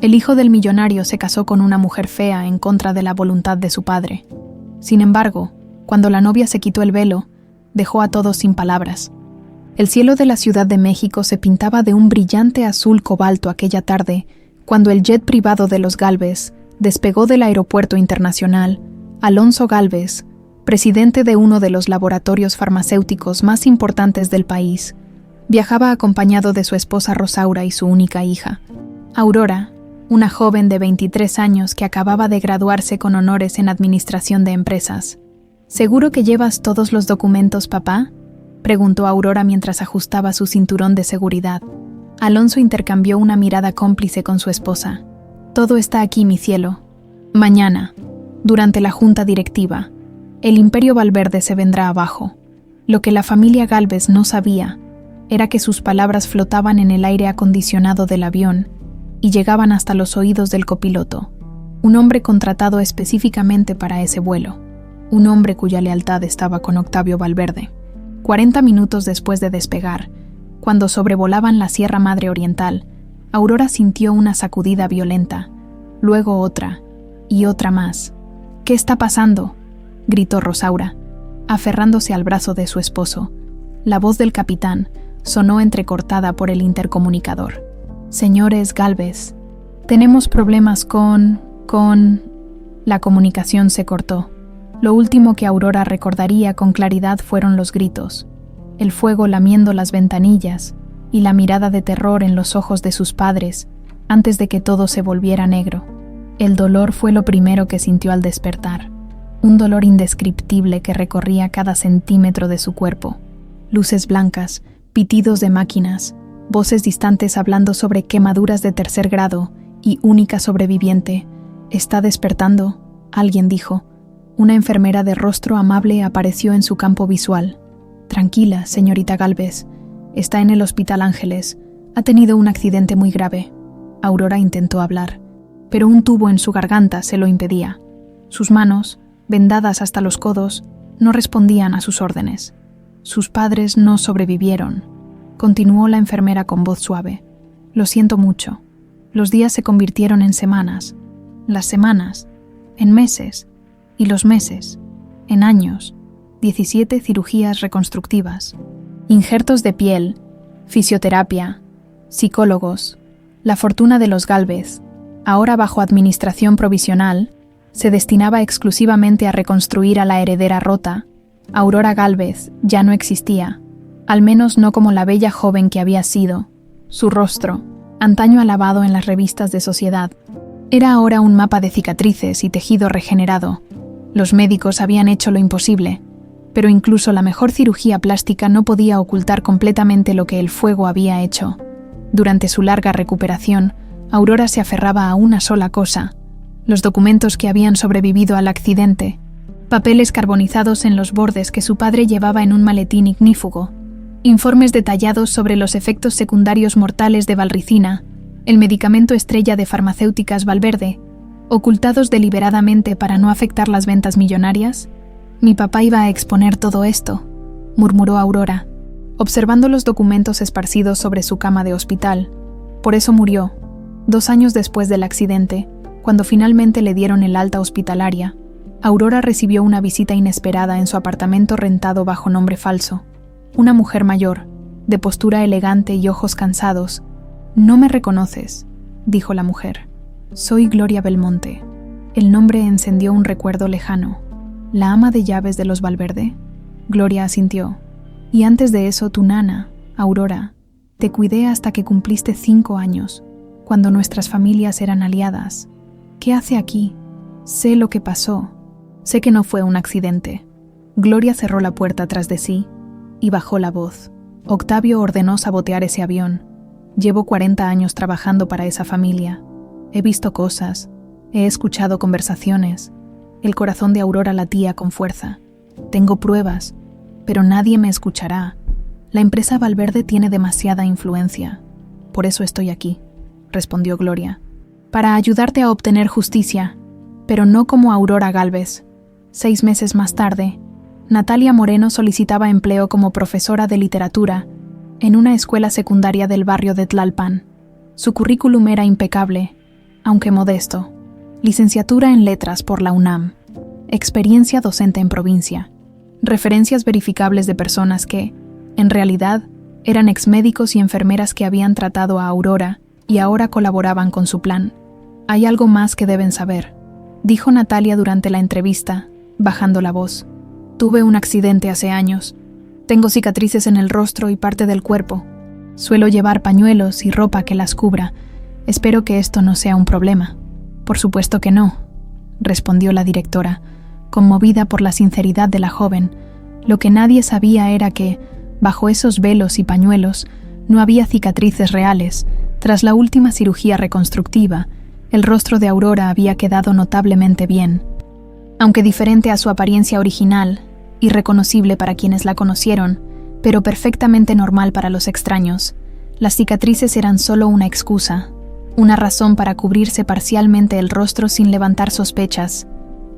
El hijo del millonario se casó con una mujer fea en contra de la voluntad de su padre. Sin embargo, cuando la novia se quitó el velo, dejó a todos sin palabras. El cielo de la Ciudad de México se pintaba de un brillante azul cobalto aquella tarde, cuando el jet privado de los Gálvez despegó del Aeropuerto Internacional. Alonso Gálvez, presidente de uno de los laboratorios farmacéuticos más importantes del país, viajaba acompañado de su esposa Rosaura y su única hija, Aurora, una joven de 23 años que acababa de graduarse con honores en administración de empresas. ¿Seguro que llevas todos los documentos, papá?, preguntó Aurora mientras ajustaba su cinturón de seguridad. Alonso intercambió una mirada cómplice con su esposa. Todo está aquí, mi cielo. Mañana, durante la junta directiva, el Imperio Valverde se vendrá abajo. Lo que la familia Gálvez no sabía era que sus palabras flotaban en el aire acondicionado del avión y llegaban hasta los oídos del copiloto, un hombre contratado específicamente para ese vuelo, un hombre cuya lealtad estaba con Octavio Valverde. 40 minutos después de despegar, cuando sobrevolaban la Sierra Madre Oriental, Aurora sintió una sacudida violenta, luego otra, y otra más. «¿Qué está pasando?», gritó Rosaura, aferrándose al brazo de su esposo. La voz del capitán sonó entrecortada por el intercomunicador. «Señores Gálvez, tenemos problemas con...» La comunicación se cortó. Lo último que Aurora recordaría con claridad fueron los gritos, el fuego lamiendo las ventanillas y la mirada de terror en los ojos de sus padres antes de que todo se volviera negro. El dolor fue lo primero que sintió al despertar, un dolor indescriptible que recorría cada centímetro de su cuerpo. Luces blancas, pitidos de máquinas, voces distantes hablando sobre quemaduras de 3er grado y única sobreviviente. «Está despertando», alguien dijo. Una enfermera de rostro amable apareció en su campo visual. «Tranquila, señorita Gálvez. Está en el Hospital Ángeles. Ha tenido un accidente muy grave». Aurora intentó hablar, pero un tubo en su garganta se lo impedía. Sus manos, vendadas hasta los codos, no respondían a sus órdenes. «Sus padres no sobrevivieron», continuó la enfermera con voz suave. «Lo siento mucho. Los días se convirtieron en semanas, las semanas en meses, y los meses en años. 17 cirugías reconstructivas, injertos de piel, fisioterapia, psicólogos. La fortuna de los Gálvez, ahora bajo administración provisional, se destinaba exclusivamente a reconstruir a la heredera rota. Aurora Gálvez ya no existía, al menos no como la bella joven que había sido. Su rostro, antaño alabado en las revistas de sociedad, era ahora un mapa de cicatrices y tejido regenerado. Los médicos habían hecho lo imposible, pero incluso la mejor cirugía plástica no podía ocultar completamente lo que el fuego había hecho. Durante su larga recuperación, Aurora se aferraba a una sola cosa: los documentos que habían sobrevivido al accidente, papeles carbonizados en los bordes que su padre llevaba en un maletín ignífugo, informes detallados sobre los efectos secundarios mortales de valricina, el medicamento estrella de farmacéuticas Valverde, ocultados deliberadamente para no afectar las ventas millonarias. «Mi papá iba a exponer todo esto», murmuró Aurora, observando los documentos esparcidos sobre su cama de hospital. Por eso murió, 2 años después del accidente, cuando finalmente le dieron el alta hospitalaria. Aurora recibió una visita inesperada en su apartamento rentado bajo nombre falso. Una mujer mayor, de postura elegante y ojos cansados. «No me reconoces», dijo la mujer. «Soy Gloria Belmonte». El nombre encendió un recuerdo lejano. «¿La ama de llaves de los Valverde?». Gloria asintió. «Y antes de eso, tu nana, Aurora. Te cuidé hasta que cumpliste 5 años, cuando nuestras familias eran aliadas. ¿Qué hace aquí? Sé lo que pasó. Sé que no fue un accidente». Gloria cerró la puerta tras de sí y bajó la voz. «Octavio ordenó sabotear ese avión. Llevo 40 años trabajando para esa familia. He visto cosas, he escuchado conversaciones». El corazón de Aurora latía con fuerza. «Tengo pruebas, pero nadie me escuchará. La empresa Valverde tiene demasiada influencia. Por eso estoy aquí», respondió Gloria. «Para ayudarte a obtener justicia, pero no como Aurora Gálvez». 6 meses más tarde, Natalia Moreno solicitaba empleo como profesora de literatura en una escuela secundaria del barrio de Tlalpan. Su currículum era impecable. aunque modesto. Licenciatura en Letras por la UNAM. Experiencia docente en provincia. Referencias verificables de personas que, en realidad, eran exmédicos y enfermeras que habían tratado a Aurora y ahora colaboraban con su plan. Hay algo más que deben saber, dijo Natalia durante la entrevista, bajando la voz. Tuve un accidente hace años. Tengo cicatrices en el rostro y parte del cuerpo. Suelo llevar pañuelos y ropa que las cubra. Espero que esto no sea un problema. Por supuesto que no, respondió la directora, conmovida por la sinceridad de la joven. Lo que nadie sabía era que, bajo esos velos y pañuelos, no había cicatrices reales. Tras la última cirugía reconstructiva, el rostro de Aurora había quedado notablemente bien. Aunque diferente a su apariencia original, irreconocible para quienes la conocieron, pero perfectamente normal para los extraños, las cicatrices eran solo una excusa, una razón para cubrirse parcialmente el rostro sin levantar sospechas,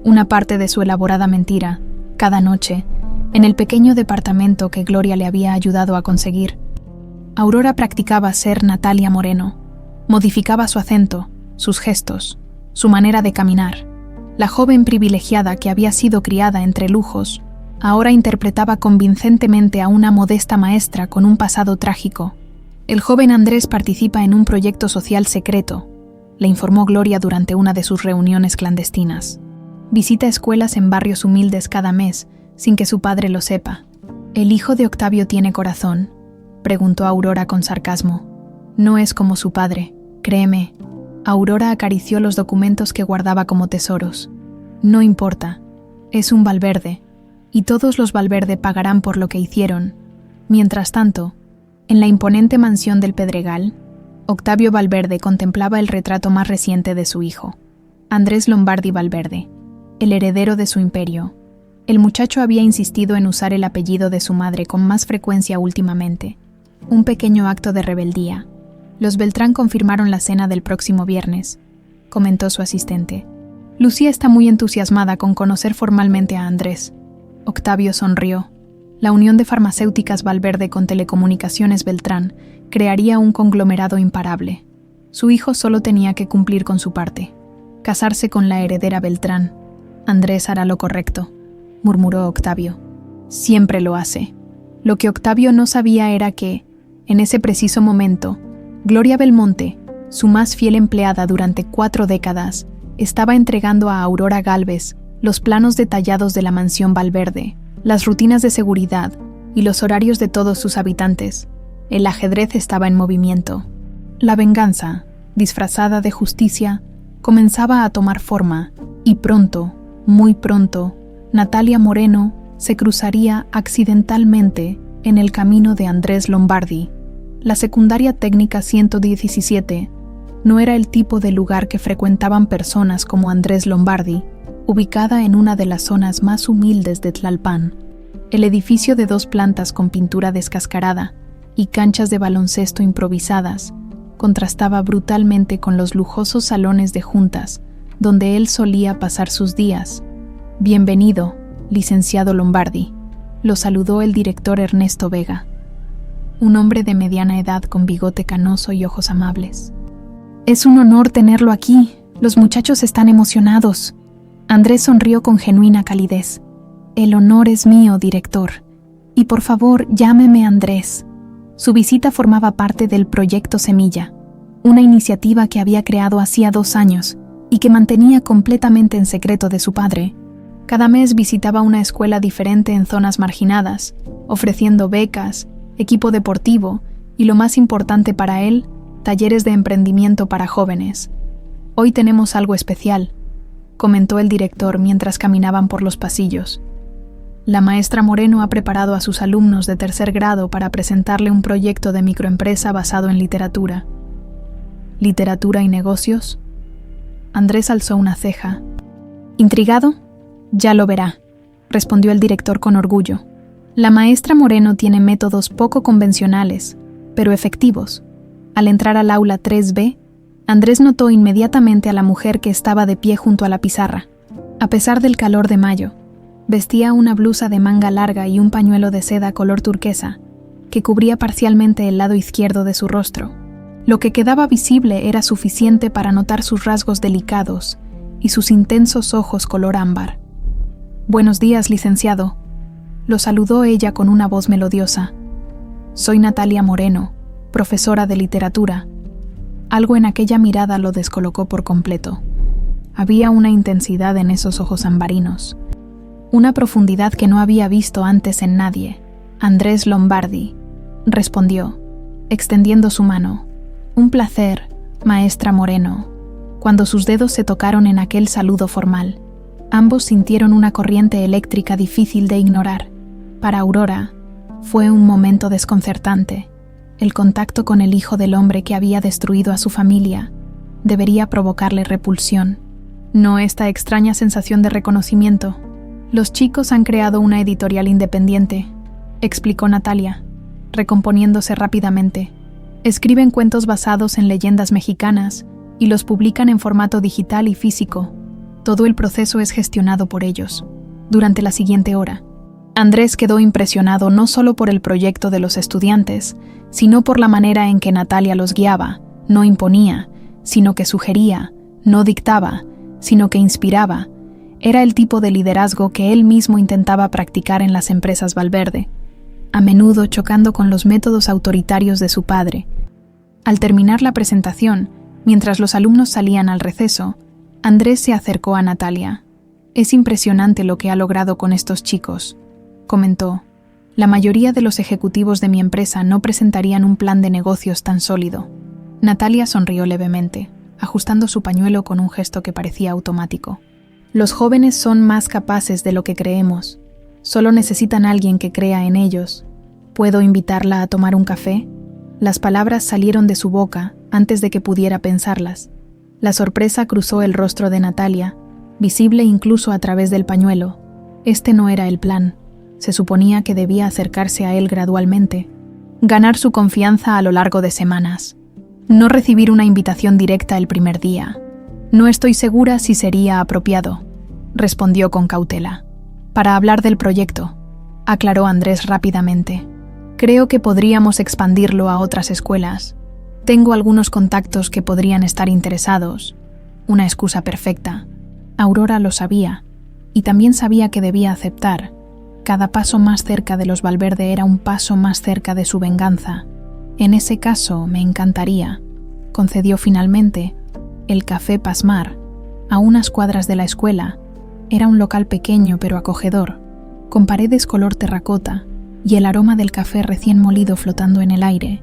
una parte de su elaborada mentira, cada noche, en el pequeño departamento que Gloria le había ayudado a conseguir. Aurora practicaba ser Natalia Moreno, modificaba su acento, sus gestos, su manera de caminar. La joven privilegiada que había sido criada entre lujos, ahora interpretaba convincentemente a una modesta maestra con un pasado trágico. El joven Andrés participa en un proyecto social secreto, le informó Gloria durante una de sus reuniones clandestinas. Visita escuelas en barrios humildes cada mes, sin que su padre lo sepa. ¿El hijo de Octavio tiene corazón?, preguntó Aurora con sarcasmo. No es como su padre, créeme. Aurora acarició los documentos que guardaba como tesoros. No importa, es un Valverde, y todos los Valverde pagarán por lo que hicieron. Mientras tanto, en la imponente mansión del Pedregal, Octavio Valverde contemplaba el retrato más reciente de su hijo, Andrés Lombardi Valverde, el heredero de su imperio. El muchacho había insistido en usar el apellido de su madre con más frecuencia últimamente. Un pequeño acto de rebeldía. Los Beltrán confirmaron la cena del próximo viernes, comentó su asistente. Lucía está muy entusiasmada con conocer formalmente a Andrés. Octavio sonrió. La unión de farmacéuticas Valverde con telecomunicaciones Beltrán crearía un conglomerado imparable. Su hijo solo tenía que cumplir con su parte, casarse con la heredera Beltrán. Andrés hará lo correcto, murmuró Octavio. Siempre lo hace. Lo que Octavio no sabía era que, en ese preciso momento, Gloria Belmonte, su más fiel empleada durante 4 décadas, estaba entregando a Aurora Gálvez los planos detallados de la mansión Valverde, las rutinas de seguridad y los horarios de todos sus habitantes. El ajedrez estaba en movimiento. La venganza, disfrazada de justicia, comenzaba a tomar forma, y pronto, muy pronto, Natalia Moreno se cruzaría accidentalmente en el camino de Andrés Lombardi. La secundaria técnica 117 no era el tipo de lugar que frecuentaban personas como Andrés Lombardi, ubicada en una de las zonas más humildes de Tlalpan. El edificio de 2 plantas con pintura descascarada y canchas de baloncesto improvisadas contrastaba brutalmente con los lujosos salones de juntas donde él solía pasar sus días. Bienvenido, licenciado Lombardi, lo saludó el director Ernesto Vega, un hombre de mediana edad con bigote canoso y ojos amables. Es un honor tenerlo aquí, los muchachos están emocionados. Andrés sonrió con genuina calidez. El honor es mío, director. Y por favor, llámeme Andrés. Su visita formaba parte del Proyecto Semilla, una iniciativa que había creado hacía 2 años y que mantenía completamente en secreto de su padre. Cada mes visitaba una escuela diferente en zonas marginadas, ofreciendo becas, equipo deportivo y, lo más importante para él, talleres de emprendimiento para jóvenes. Hoy tenemos algo especial, comentó el director mientras caminaban por los pasillos. La maestra Moreno ha preparado a sus alumnos de 3er grado para presentarle un proyecto de microempresa basado en literatura. ¿Literatura y negocios? Andrés alzó una ceja. ¿Intrigado? Ya lo verá, respondió el director con orgullo. La maestra Moreno tiene métodos poco convencionales, pero efectivos. Al entrar al aula 3B, Andrés notó inmediatamente a la mujer que estaba de pie junto a la pizarra. A pesar del calor de mayo, vestía una blusa de manga larga y un pañuelo de seda color turquesa, que cubría parcialmente el lado izquierdo de su rostro. Lo que quedaba visible era suficiente para notar sus rasgos delicados y sus intensos ojos color ámbar. «Buenos días, licenciado», lo saludó ella con una voz melodiosa. «Soy Natalia Moreno, profesora de literatura». Algo en aquella mirada lo descolocó por completo. Había una intensidad en esos ojos ambarinos, una profundidad que no había visto antes en nadie. «Andrés Lombardi», respondió, extendiendo su mano. «Un placer, maestra Moreno». Cuando sus dedos se tocaron en aquel saludo formal, ambos sintieron una corriente eléctrica difícil de ignorar. Para Aurora, fue un momento desconcertante. El contacto con el hijo del hombre que había destruido a su familia debería provocarle repulsión, no esta extraña sensación de reconocimiento. «Los chicos han creado una editorial independiente», explicó Natalia, recomponiéndose rápidamente. «Escriben cuentos basados en leyendas mexicanas y los publican en formato digital y físico. Todo el proceso es gestionado por ellos». Durante la siguiente hora, Andrés quedó impresionado no solo por el proyecto de los estudiantes, sino por la manera en que Natalia los guiaba. No imponía, sino que sugería; no dictaba, sino que inspiraba. Era el tipo de liderazgo que él mismo intentaba practicar en las empresas Valverde, a menudo chocando con los métodos autoritarios de su padre. Al terminar la presentación, mientras los alumnos salían al receso, Andrés se acercó a Natalia. «Es impresionante lo que ha logrado con estos chicos», comentó. «La mayoría de los ejecutivos de mi empresa no presentarían un plan de negocios tan sólido». Natalia sonrió levemente, ajustando su pañuelo con un gesto que parecía automático. «Los jóvenes son más capaces de lo que creemos. Solo necesitan a alguien que crea en ellos. ¿Puedo invitarla a tomar un café?». Las palabras salieron de su boca antes de que pudiera pensarlas. La sorpresa cruzó el rostro de Natalia, visible incluso a través del pañuelo. Este no era el plan. Se suponía que debía acercarse a él gradualmente, ganar su confianza a lo largo de semanas. No recibir una invitación directa el primer día. «No estoy segura si sería apropiado», respondió con cautela. «Para hablar del proyecto», aclaró Andrés rápidamente. «Creo que podríamos expandirlo a otras escuelas. Tengo algunos contactos que podrían estar interesados». Una excusa perfecta. Aurora lo sabía, y también sabía que debía aceptar. Cada paso más cerca de los Valverde era un paso más cerca de su venganza. «En ese caso, me encantaría», concedió finalmente. El Café Pasmar, a unas cuadras de la escuela, era un local pequeño pero acogedor, con paredes color terracota y el aroma del café recién molido flotando en el aire.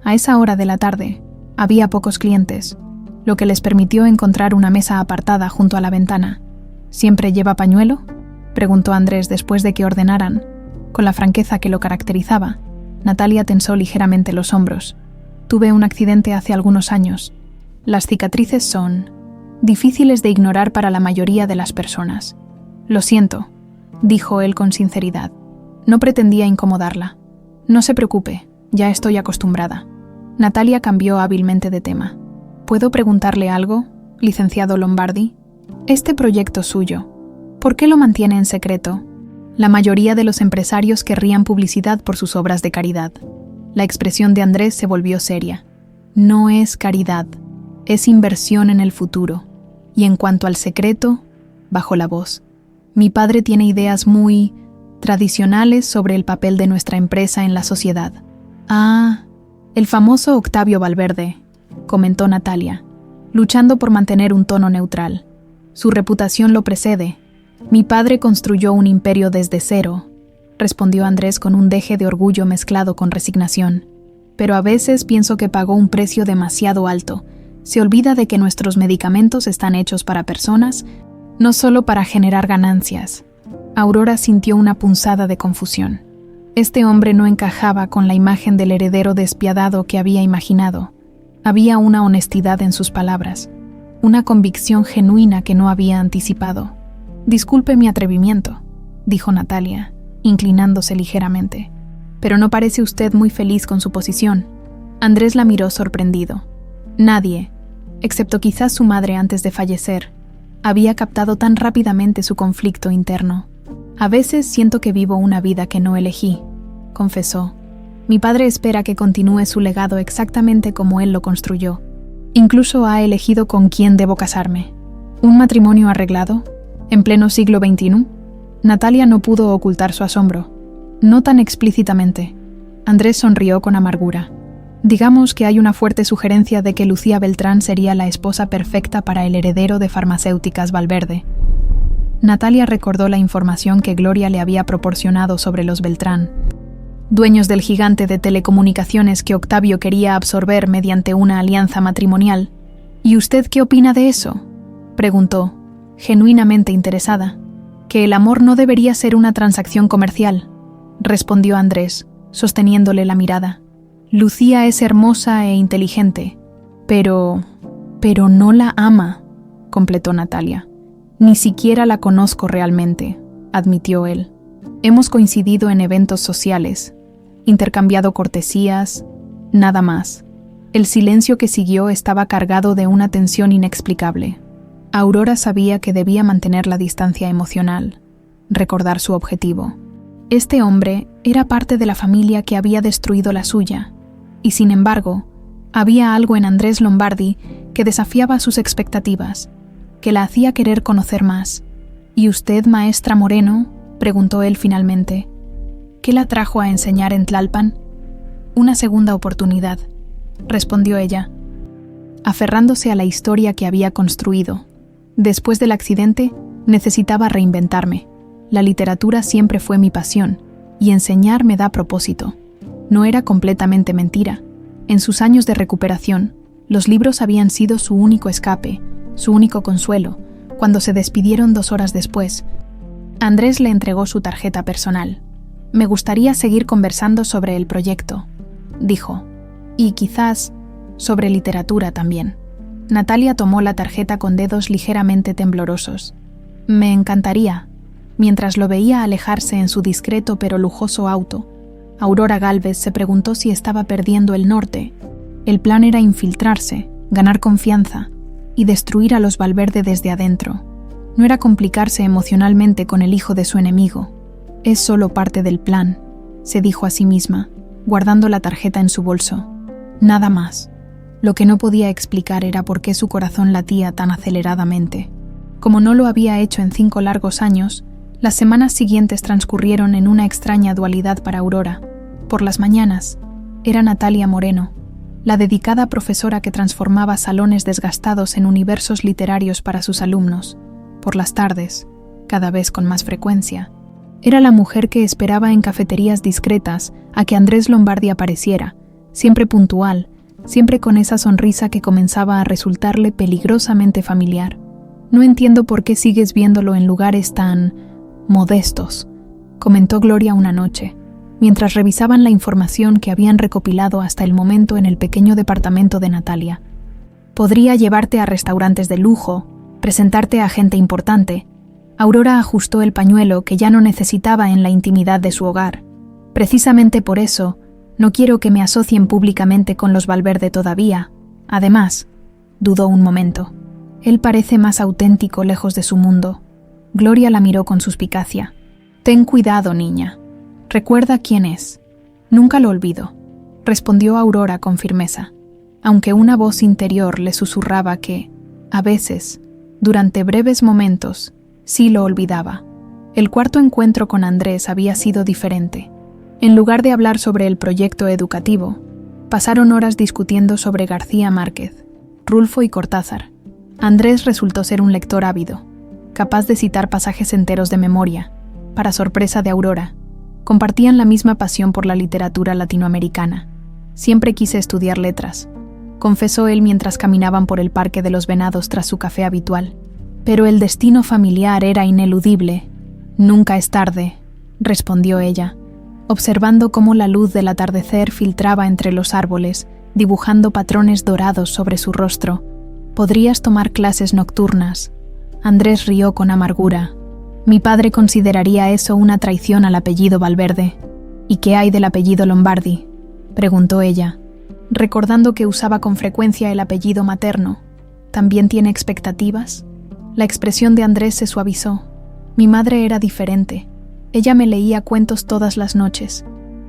A esa hora de la tarde, había pocos clientes, lo que les permitió encontrar una mesa apartada junto a la ventana. «¿Siempre lleva pañuelo?», preguntó Andrés después de que ordenaran. Con la franqueza que lo caracterizaba, Natalia tensó ligeramente los hombros. «Tuve un accidente hace algunos años. Las cicatrices son difíciles de ignorar para la mayoría de las personas». «Lo siento», dijo él con sinceridad. No pretendía incomodarla. «No se preocupe, ya estoy acostumbrada». Natalia cambió hábilmente de tema. «¿Puedo preguntarle algo, licenciado Lombardi? Este proyecto suyo, ¿por qué lo mantiene en secreto? La mayoría de los empresarios querrían publicidad por sus obras de caridad». La expresión de Andrés se volvió seria. «No es caridad, es inversión en el futuro. Y en cuanto al secreto», bajó la voz, «mi padre tiene ideas muy tradicionales sobre el papel de nuestra empresa en la sociedad». «Ah, el famoso Octavio Valverde», comentó Natalia, luchando por mantener un tono neutral. «Su reputación lo precede. Mi padre construyó un imperio desde cero», respondió Andrés con un deje de orgullo mezclado con resignación. «Pero a veces pienso que pagó un precio demasiado alto. Se olvida de que nuestros medicamentos están hechos para personas, no solo para generar ganancias». Aurora sintió una punzada de confusión. Este hombre no encajaba con la imagen del heredero despiadado que había imaginado. Había una honestidad en sus palabras, una convicción genuina que no había anticipado. «Disculpe mi atrevimiento», dijo Natalia, inclinándose ligeramente. «Pero no parece usted muy feliz con su posición». Andrés la miró sorprendido. Nadie, excepto quizás su madre antes de fallecer, había captado tan rápidamente su conflicto interno. «A veces siento que vivo una vida que no elegí», confesó. Mi padre espera que continúe su legado exactamente como él lo construyó. Incluso ha elegido con quién debo casarme. ¿Un matrimonio arreglado? ¿En pleno siglo XXI? Natalia no pudo ocultar su asombro. No tan explícitamente. Andrés sonrió con amargura. Digamos que hay una fuerte sugerencia de que Lucía Beltrán sería la esposa perfecta para el heredero de Farmacéuticas Valverde. Natalia recordó la información que Gloria le había proporcionado sobre los Beltrán, dueños del gigante de telecomunicaciones que Octavio quería absorber mediante una alianza matrimonial. ¿Y usted qué opina de eso?, preguntó, genuinamente interesada. Que el amor no debería ser una transacción comercial, respondió Andrés, sosteniéndole la mirada. Lucía es hermosa e inteligente, pero no la ama, completó Natalia. Ni siquiera la conozco realmente, admitió él. Hemos coincidido en eventos sociales, intercambiado cortesías, nada más. El silencio que siguió estaba cargado de una tensión inexplicable. Aurora sabía que debía mantener la distancia emocional, recordar su objetivo. Este hombre era parte de la familia que había destruido la suya, y sin embargo, había algo en Andrés Lombardi que desafiaba sus expectativas, que la hacía querer conocer más. ¿Y usted, maestra Moreno?, preguntó él finalmente. ¿Qué la trajo a enseñar en Tlalpan? Una segunda oportunidad, respondió ella, aferrándose a la historia que había construido. Después del accidente, necesitaba reinventarme. La literatura siempre fue mi pasión, y enseñar me da propósito. No era completamente mentira. En sus años de recuperación, los libros habían sido su único escape, su único consuelo. Cuando se despidieron 2 horas después, Andrés le entregó su tarjeta personal. Me gustaría seguir conversando sobre el proyecto, dijo, y quizás sobre literatura también. Natalia tomó la tarjeta con dedos ligeramente temblorosos. Me encantaría. Mientras lo veía alejarse en su discreto pero lujoso auto, Aurora Gálvez se preguntó si estaba perdiendo el norte. El plan era infiltrarse, ganar confianza y destruir a los Valverde desde adentro. No era complicarse emocionalmente con el hijo de su enemigo. Es solo parte del plan, se dijo a sí misma, guardando la tarjeta en su bolso. Nada más. Lo que no podía explicar era por qué su corazón latía tan aceleradamente. Como no lo había hecho en 5 largos años, las semanas siguientes transcurrieron en una extraña dualidad para Aurora. Por las mañanas, era Natalia Moreno, la dedicada profesora que transformaba salones desgastados en universos literarios para sus alumnos. Por las tardes, cada vez con más frecuencia, era la mujer que esperaba en cafeterías discretas a que Andrés Lombardi apareciera, siempre puntual, siempre con esa sonrisa que comenzaba a resultarle peligrosamente familiar. No entiendo por qué sigues viéndolo en lugares tan modestos, comentó Gloria una noche, mientras revisaban la información que habían recopilado hasta el momento en el pequeño departamento de Natalia. Podría llevarte a restaurantes de lujo, presentarte a gente importante. Aurora ajustó el pañuelo que ya no necesitaba en la intimidad de su hogar. Precisamente por eso, no quiero que me asocien públicamente con los Valverde todavía. Además, dudó un momento. Él parece más auténtico lejos de su mundo. Gloria la miró con suspicacia. Ten cuidado, niña. Recuerda quién es. Nunca lo olvido, respondió Aurora con firmeza, aunque una voz interior le susurraba que, a veces, durante breves momentos, sí lo olvidaba. El cuarto encuentro con Andrés había sido diferente. En lugar de hablar sobre el proyecto educativo, pasaron horas discutiendo sobre García Márquez, Rulfo y Cortázar. Andrés resultó ser un lector ávido, capaz de citar pasajes enteros de memoria. Para sorpresa de Aurora, compartían la misma pasión por la literatura latinoamericana. Siempre quise estudiar letras, confesó él mientras caminaban por el Parque de los Venados tras su café habitual. Pero el destino familiar era ineludible. Nunca es tarde, respondió ella, observando cómo la luz del atardecer filtraba entre los árboles, dibujando patrones dorados sobre su rostro. Podrías tomar clases nocturnas. Andrés rió con amargura. Mi padre consideraría eso una traición al apellido Valverde. ¿Y qué hay del apellido Lombardi?, preguntó ella, recordando que usaba con frecuencia el apellido materno. ¿También tiene expectativas? La expresión de Andrés se suavizó. Mi madre era diferente. Ella me leía cuentos todas las noches.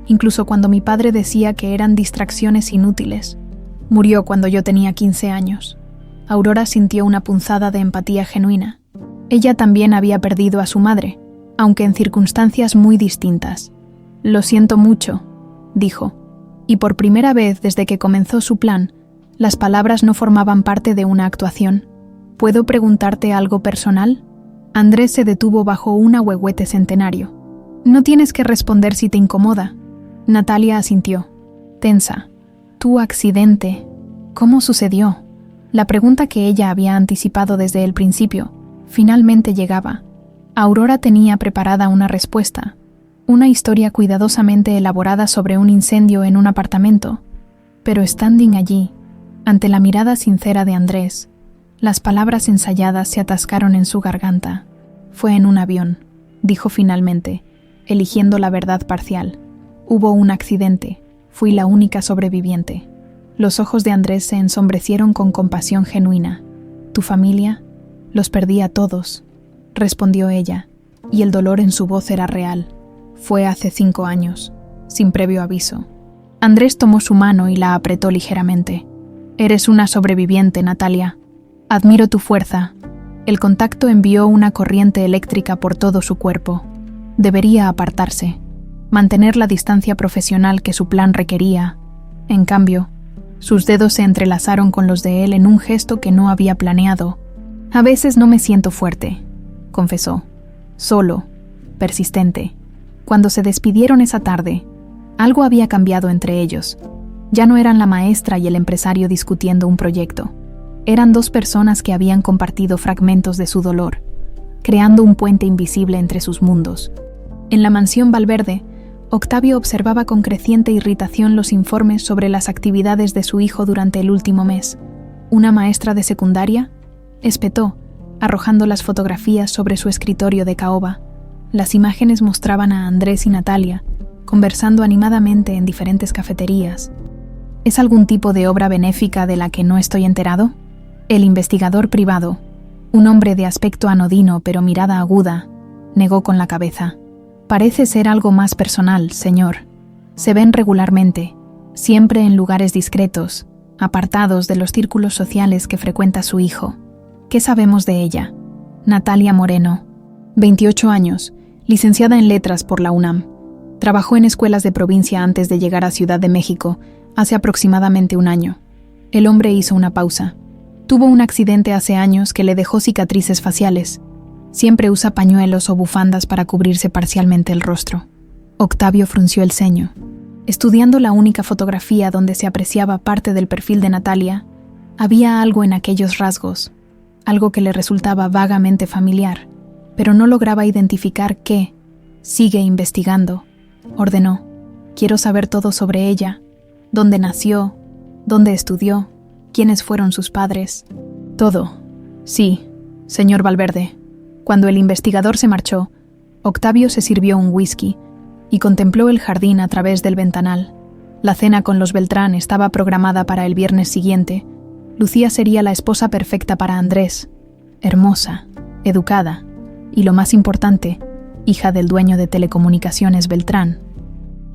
incluso cuando mi padre decía que eran distracciones inútiles. Murió cuando yo tenía 15 años. Aurora sintió una punzada de empatía genuina. Ella también había perdido a su madre, aunque en circunstancias muy distintas. «Lo siento mucho», dijo, y por primera vez desde que comenzó su plan, las palabras no formaban parte de una actuación. «¿Puedo preguntarte algo personal?» Andrés se detuvo bajo un ahuehuete centenario. «No tienes que responder si te incomoda». Natalia asintió, tensa. «Tu accidente. ¿Cómo sucedió?» La pregunta que ella había anticipado desde el principio finalmente llegaba. Aurora tenía preparada una respuesta, una historia cuidadosamente elaborada sobre un incendio en un apartamento. Pero standing allí, ante la mirada sincera de Andrés, las palabras ensayadas se atascaron en su garganta. «Fue en un avión», dijo finalmente, eligiendo la verdad parcial. «Hubo un accidente. Fui la única sobreviviente». Los ojos de Andrés se ensombrecieron con compasión genuina. «¿Tu familia?» «Los perdí a todos», respondió ella, y el dolor en su voz era real. «Fue hace 5 años, sin previo aviso». Andrés tomó su mano y la apretó ligeramente. «Eres una sobreviviente, Natalia. Admiro tu fuerza». El contacto envió una corriente eléctrica por todo su cuerpo. Debería apartarse, mantener la distancia profesional que su plan requería. En cambio, sus dedos se entrelazaron con los de él en un gesto que no había planeado. «A veces no me siento fuerte», confesó. «Solo, persistente». Cuando se despidieron esa tarde, algo había cambiado entre ellos. Ya no eran la maestra y el empresario discutiendo un proyecto. Eran 2 personas que habían compartido fragmentos de su dolor, creando un puente invisible entre sus mundos. En la mansión Valverde, Octavio observaba con creciente irritación los informes sobre las actividades de su hijo durante el último mes. «¿Una maestra de secundaria?», espetó, arrojando las fotografías sobre su escritorio de caoba. Las imágenes mostraban a Andrés y Natalia, conversando animadamente en diferentes cafeterías. «¿Es algún tipo de obra benéfica de la que no estoy enterado?» El investigador privado, un hombre de aspecto anodino pero mirada aguda, negó con la cabeza. «Parece ser algo más personal, señor. Se ven regularmente, siempre en lugares discretos, apartados de los círculos sociales que frecuenta su hijo». «¿Qué sabemos de ella?» Natalia Moreno, 28 años, licenciada en Letras por la UNAM. Trabajó en escuelas de provincia antes de llegar a Ciudad de México, hace aproximadamente 1 año. El hombre hizo una pausa. Tuvo un accidente hace años que le dejó cicatrices faciales. Siempre usa pañuelos o bufandas para cubrirse parcialmente el rostro. Octavio frunció el ceño. Estudiando la única fotografía donde se apreciaba parte del perfil de Natalia, había algo en aquellos rasgos, algo que le resultaba vagamente familiar, pero no lograba identificar qué. «Sigue investigando», ordenó. «Quiero saber todo sobre ella, dónde nació, dónde estudió, quiénes fueron sus padres». «Todo. Sí, señor Valverde». Cuando el investigador se marchó, Octavio se sirvió un whisky y contempló el jardín a través del ventanal. La cena con los Beltrán estaba programada para el viernes siguiente. Lucía sería la esposa perfecta para Andrés, hermosa, educada y, lo más importante, hija del dueño de Telecomunicaciones Beltrán.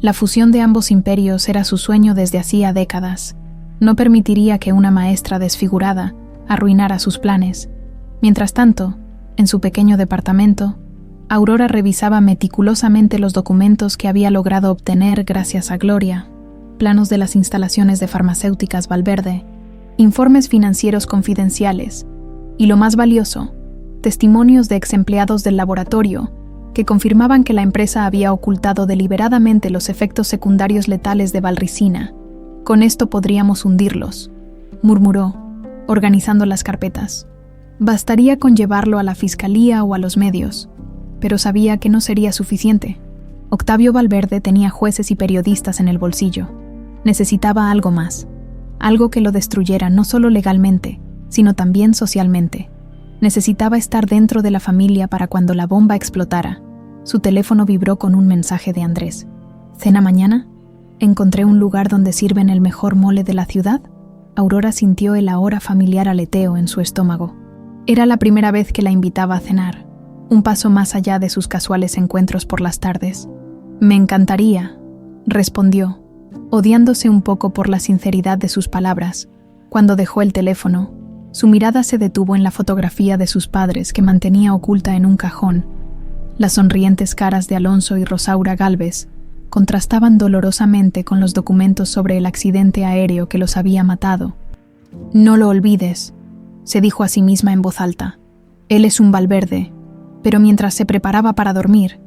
La fusión de ambos imperios era su sueño desde hacía décadas. No permitiría que una maestra desfigurada arruinara sus planes. Mientras tanto, en su pequeño departamento, Aurora revisaba meticulosamente los documentos que había logrado obtener gracias a Gloria: planos de las instalaciones de farmacéuticas Valverde, informes financieros confidenciales y, lo más valioso, testimonios de exempleados del laboratorio que confirmaban que la empresa había ocultado deliberadamente los efectos secundarios letales de valricina. «Con esto podríamos hundirlos», murmuró, organizando las carpetas. Bastaría con llevarlo a la fiscalía o a los medios, pero sabía que no sería suficiente. Octavio Valverde tenía jueces y periodistas en el bolsillo. Necesitaba algo más, algo que lo destruyera no solo legalmente, sino también socialmente. Necesitaba estar dentro de la familia para cuando la bomba explotara. Su teléfono vibró con un mensaje de Andrés. «¿Cena mañana? ¿Encontré un lugar donde sirven el mejor mole de la ciudad?» Aurora sintió el ahora familiar aleteo en su estómago. Era la primera vez que la invitaba a cenar, un paso más allá de sus casuales encuentros por las tardes. «Me encantaría», respondió, odiándose un poco por la sinceridad de sus palabras. Cuando dejó el teléfono, su mirada se detuvo en la fotografía de sus padres que mantenía oculta en un cajón. Las sonrientes caras de Alonso y Rosaura Gálvez contrastaban dolorosamente con los documentos sobre el accidente aéreo que los había matado. «No lo olvides», se dijo a sí misma en voz alta. «Él es un Valverde». Pero mientras se preparaba para dormir,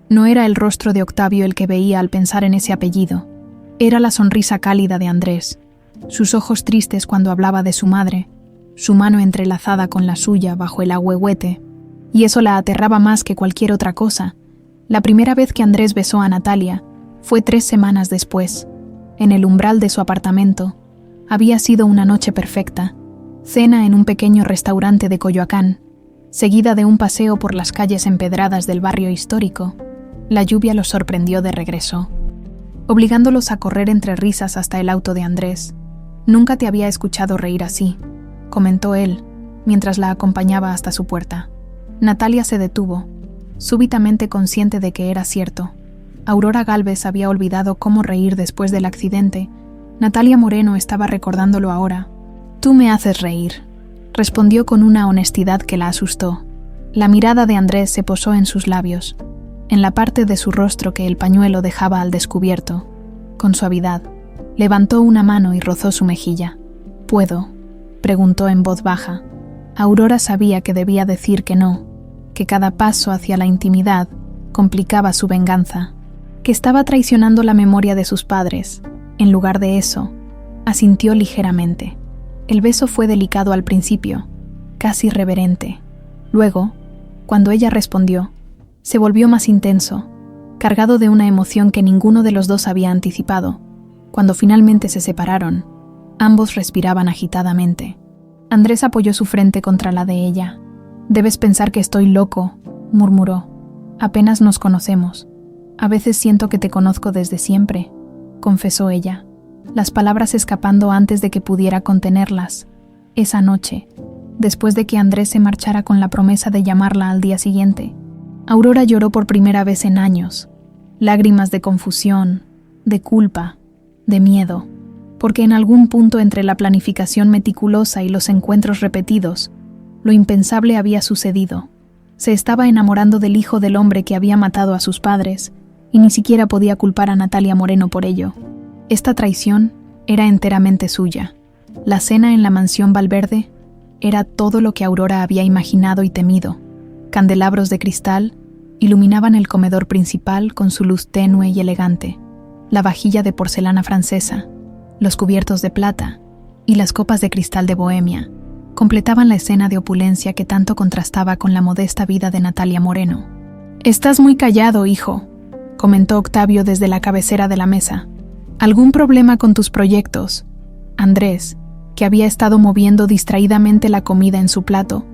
no era el rostro de Octavio el que veía al pensar en ese apellido. Era la sonrisa cálida de Andrés, sus ojos tristes cuando hablaba de su madre, su mano entrelazada con la suya bajo el ahuehuete, y eso la aterraba más que cualquier otra cosa. La primera vez que Andrés besó a Natalia fue 3 semanas después, en el umbral de su apartamento. Había sido una noche perfecta, cena en un pequeño restaurante de Coyoacán, seguida de un paseo por las calles empedradas del barrio histórico. La lluvia los sorprendió de regreso, obligándolos a correr entre risas hasta el auto de Andrés. «Nunca te había escuchado reír así», comentó él, mientras la acompañaba hasta su puerta. Natalia se detuvo, súbitamente consciente de que era cierto. Aurora Gálvez había olvidado cómo reír después del accidente. Natalia Moreno estaba recordándolo ahora. «Tú me haces reír», respondió con una honestidad que la asustó. La mirada de Andrés se posó en sus labios, en la parte de su rostro que el pañuelo dejaba al descubierto. Con suavidad, levantó una mano y rozó su mejilla. «¿Puedo?», preguntó en voz baja. Aurora sabía que debía decir que no, que cada paso hacia la intimidad complicaba su venganza, que estaba traicionando la memoria de sus padres. En lugar de eso, asintió ligeramente. El beso fue delicado al principio, casi reverente. Luego, cuando ella respondió, se volvió más intenso, cargado de una emoción que ninguno de los dos había anticipado. Cuando finalmente se separaron, ambos respiraban agitadamente. Andrés apoyó su frente contra la de ella. «Debes pensar que estoy loco», murmuró. «Apenas nos conocemos. A veces siento que te conozco desde siempre», confesó ella, las palabras escapando antes de que pudiera contenerlas. Esa noche, después de que Andrés se marchara con la promesa de llamarla al día siguiente, Aurora lloró por primera vez en años, lágrimas de confusión, de culpa, de miedo, porque en algún punto entre la planificación meticulosa y los encuentros repetidos, lo impensable había sucedido. Se estaba enamorando del hijo del hombre que había matado a sus padres, y ni siquiera podía culpar a Natalia Moreno por ello. Esta traición era enteramente suya. La cena en la mansión Valverde era todo lo que Aurora había imaginado y temido. Candelabros de cristal iluminaban el comedor principal con su luz tenue y elegante. La vajilla de porcelana francesa, los cubiertos de plata y las copas de cristal de Bohemia completaban la escena de opulencia que tanto contrastaba con la modesta vida de Natalia Moreno. «Estás muy callado, hijo», comentó Octavio desde la cabecera de la mesa. «¿Algún problema con tus proyectos?» Andrés, que había estado moviendo distraídamente la comida en su plato,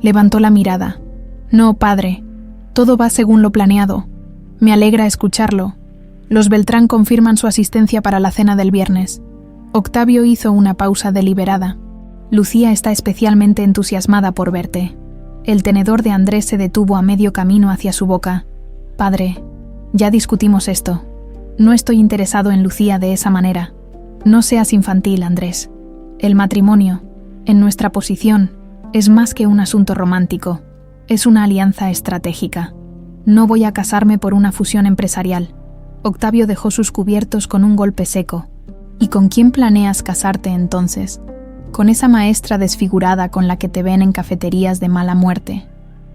levantó la mirada. «No, padre, todo va según lo planeado. Me alegra escucharlo. Los Beltrán confirman su asistencia para la cena del viernes». Octavio hizo una pausa deliberada. «Lucía está especialmente entusiasmada por verte». El tenedor de Andrés se detuvo a medio camino hacia su boca. «Padre, ya discutimos esto. No estoy interesado en Lucía de esa manera. No seas infantil, Andrés. El matrimonio, en nuestra posición, es más que un asunto romántico. Es una alianza estratégica. No voy a casarme por una fusión empresarial». Octavio dejó sus cubiertos con un golpe seco. «¿Y con quién planeas casarte entonces? ¿Con esa maestra desfigurada con la que te ven en cafeterías de mala muerte?»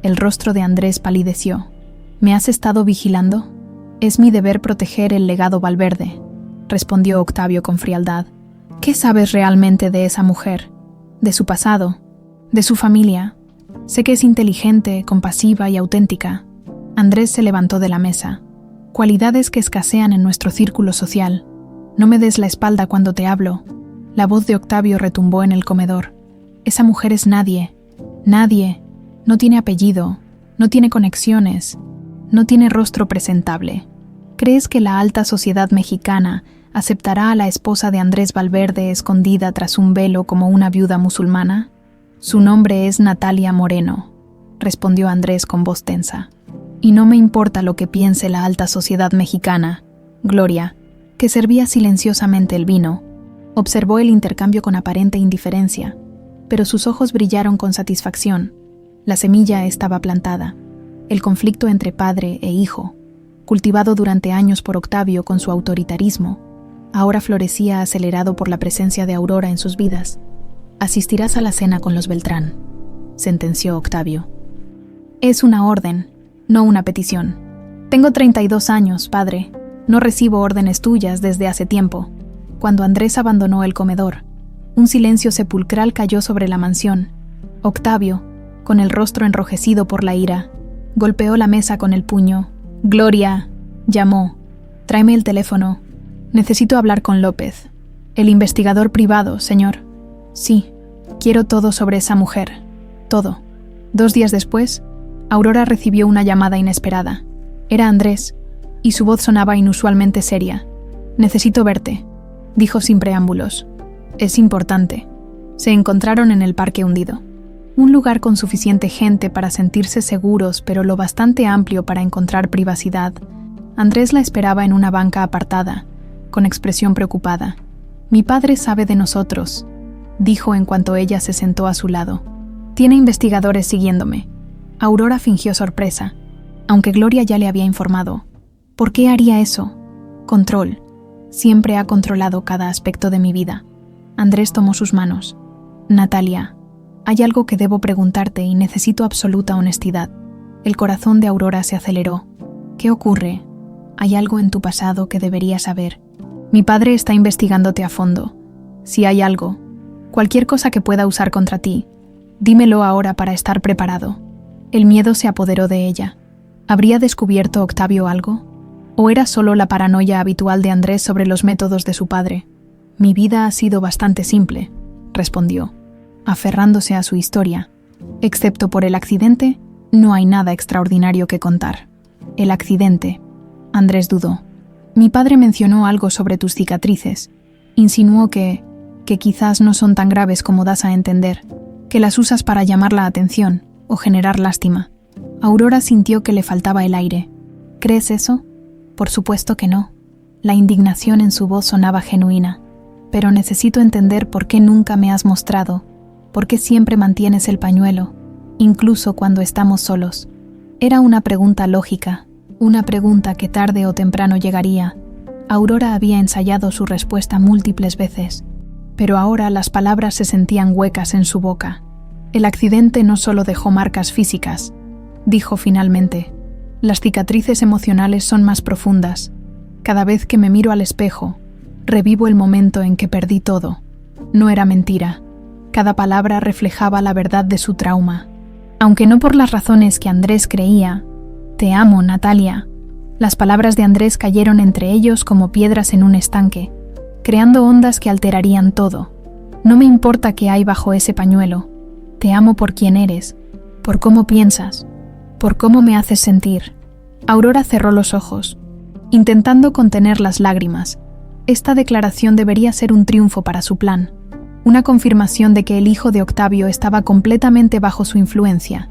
El rostro de Andrés palideció. «¿Me has estado vigilando? Es mi deber proteger el legado Valverde», respondió Octavio con frialdad. «¿Qué sabes realmente de esa mujer? De su pasado, de su familia. Sé que es inteligente, compasiva y auténtica». Andrés se levantó de la mesa. «Cualidades que escasean en nuestro círculo social. No me des la espalda cuando te hablo». La voz de Octavio retumbó en el comedor. «Esa mujer es nadie. Nadie. No tiene apellido. No tiene conexiones. No tiene rostro presentable. ¿Crees que la alta sociedad mexicana aceptará a la esposa de Andrés Valverde escondida tras un velo como una viuda musulmana? Su nombre es Natalia Moreno», respondió Andrés con voz tensa. «Y no me importa lo que piense la alta sociedad mexicana. Gloria, que servía silenciosamente el vino, observó el intercambio con aparente indiferencia, pero sus ojos brillaron con satisfacción. La semilla estaba plantada. El conflicto entre padre e hijo, cultivado durante años por Octavio con su autoritarismo, ahora florecía acelerado por la presencia de Aurora en sus vidas. «Asistirás a la cena con los Beltrán», sentenció Octavio. «Es una orden, no una petición. Tengo 32 años, padre. No recibo órdenes tuyas desde hace tiempo». Cuando Andrés abandonó el comedor, un silencio sepulcral cayó sobre la mansión. Octavio, con el rostro enrojecido por la ira, golpeó la mesa con el puño. «Gloria», llamó. «Tráeme el teléfono. Necesito hablar con López. El investigador privado, señor». «Sí, quiero todo sobre esa mujer. Todo». 2 días después, Aurora recibió una llamada inesperada. Era Andrés, y su voz sonaba inusualmente seria. «Necesito verte», dijo sin preámbulos. «Es importante». Se encontraron en el Parque Hundido. Un lugar con suficiente gente para sentirse seguros, pero lo bastante amplio para encontrar privacidad. Andrés la esperaba en una banca apartada, con expresión preocupada. «Mi padre sabe de nosotros», dijo en cuanto ella se sentó a su lado. «Tiene investigadores siguiéndome». Aurora fingió sorpresa, aunque Gloria ya le había informado. ¿Por qué haría eso? Control. Siempre ha controlado cada aspecto de mi vida. Andrés tomó sus manos. «Natalia, hay algo que debo preguntarte y necesito absoluta honestidad». El corazón de Aurora se aceleró. «¿Qué ocurre? Hay algo en tu pasado que deberías saber. Mi padre está investigándote a fondo. Si hay algo, cualquier cosa que pueda usar contra ti, dímelo ahora para estar preparado». El miedo se apoderó de ella. ¿Habría descubierto Octavio algo? ¿O era solo la paranoia habitual de Andrés sobre los métodos de su padre? «Mi vida ha sido bastante simple», respondió, aferrándose a su historia. «Excepto por el accidente, no hay nada extraordinario que contar». «El accidente», Andrés dudó. «Mi padre mencionó algo sobre tus cicatrices. Insinuó que quizás no son tan graves como das a entender, que las usas para llamar la atención o generar lástima». Aurora sintió que le faltaba el aire. «¿Crees eso?» «Por supuesto que no». La indignación en su voz sonaba genuina. «Pero necesito entender por qué nunca me has mostrado, por qué siempre mantienes el pañuelo, incluso cuando estamos solos». Era una pregunta lógica, una pregunta que tarde o temprano llegaría. Aurora había ensayado su respuesta múltiples veces, pero ahora las palabras se sentían huecas en su boca. «El accidente no solo dejó marcas físicas», dijo finalmente. «Las cicatrices emocionales son más profundas. Cada vez que me miro al espejo, revivo el momento en que perdí todo. No era mentira. Cada palabra reflejaba la verdad de su trauma. Aunque no por las razones que Andrés creía. Te amo, Natalia». Las palabras de Andrés cayeron entre ellos como piedras en un estanque, creando ondas que alterarían todo. «No me importa qué hay bajo ese pañuelo. Te amo por quien eres, por cómo piensas, por cómo me haces sentir». Aurora cerró los ojos, intentando contener las lágrimas. Esta declaración debería ser un triunfo para su plan, una confirmación de que el hijo de Octavio estaba completamente bajo su influencia.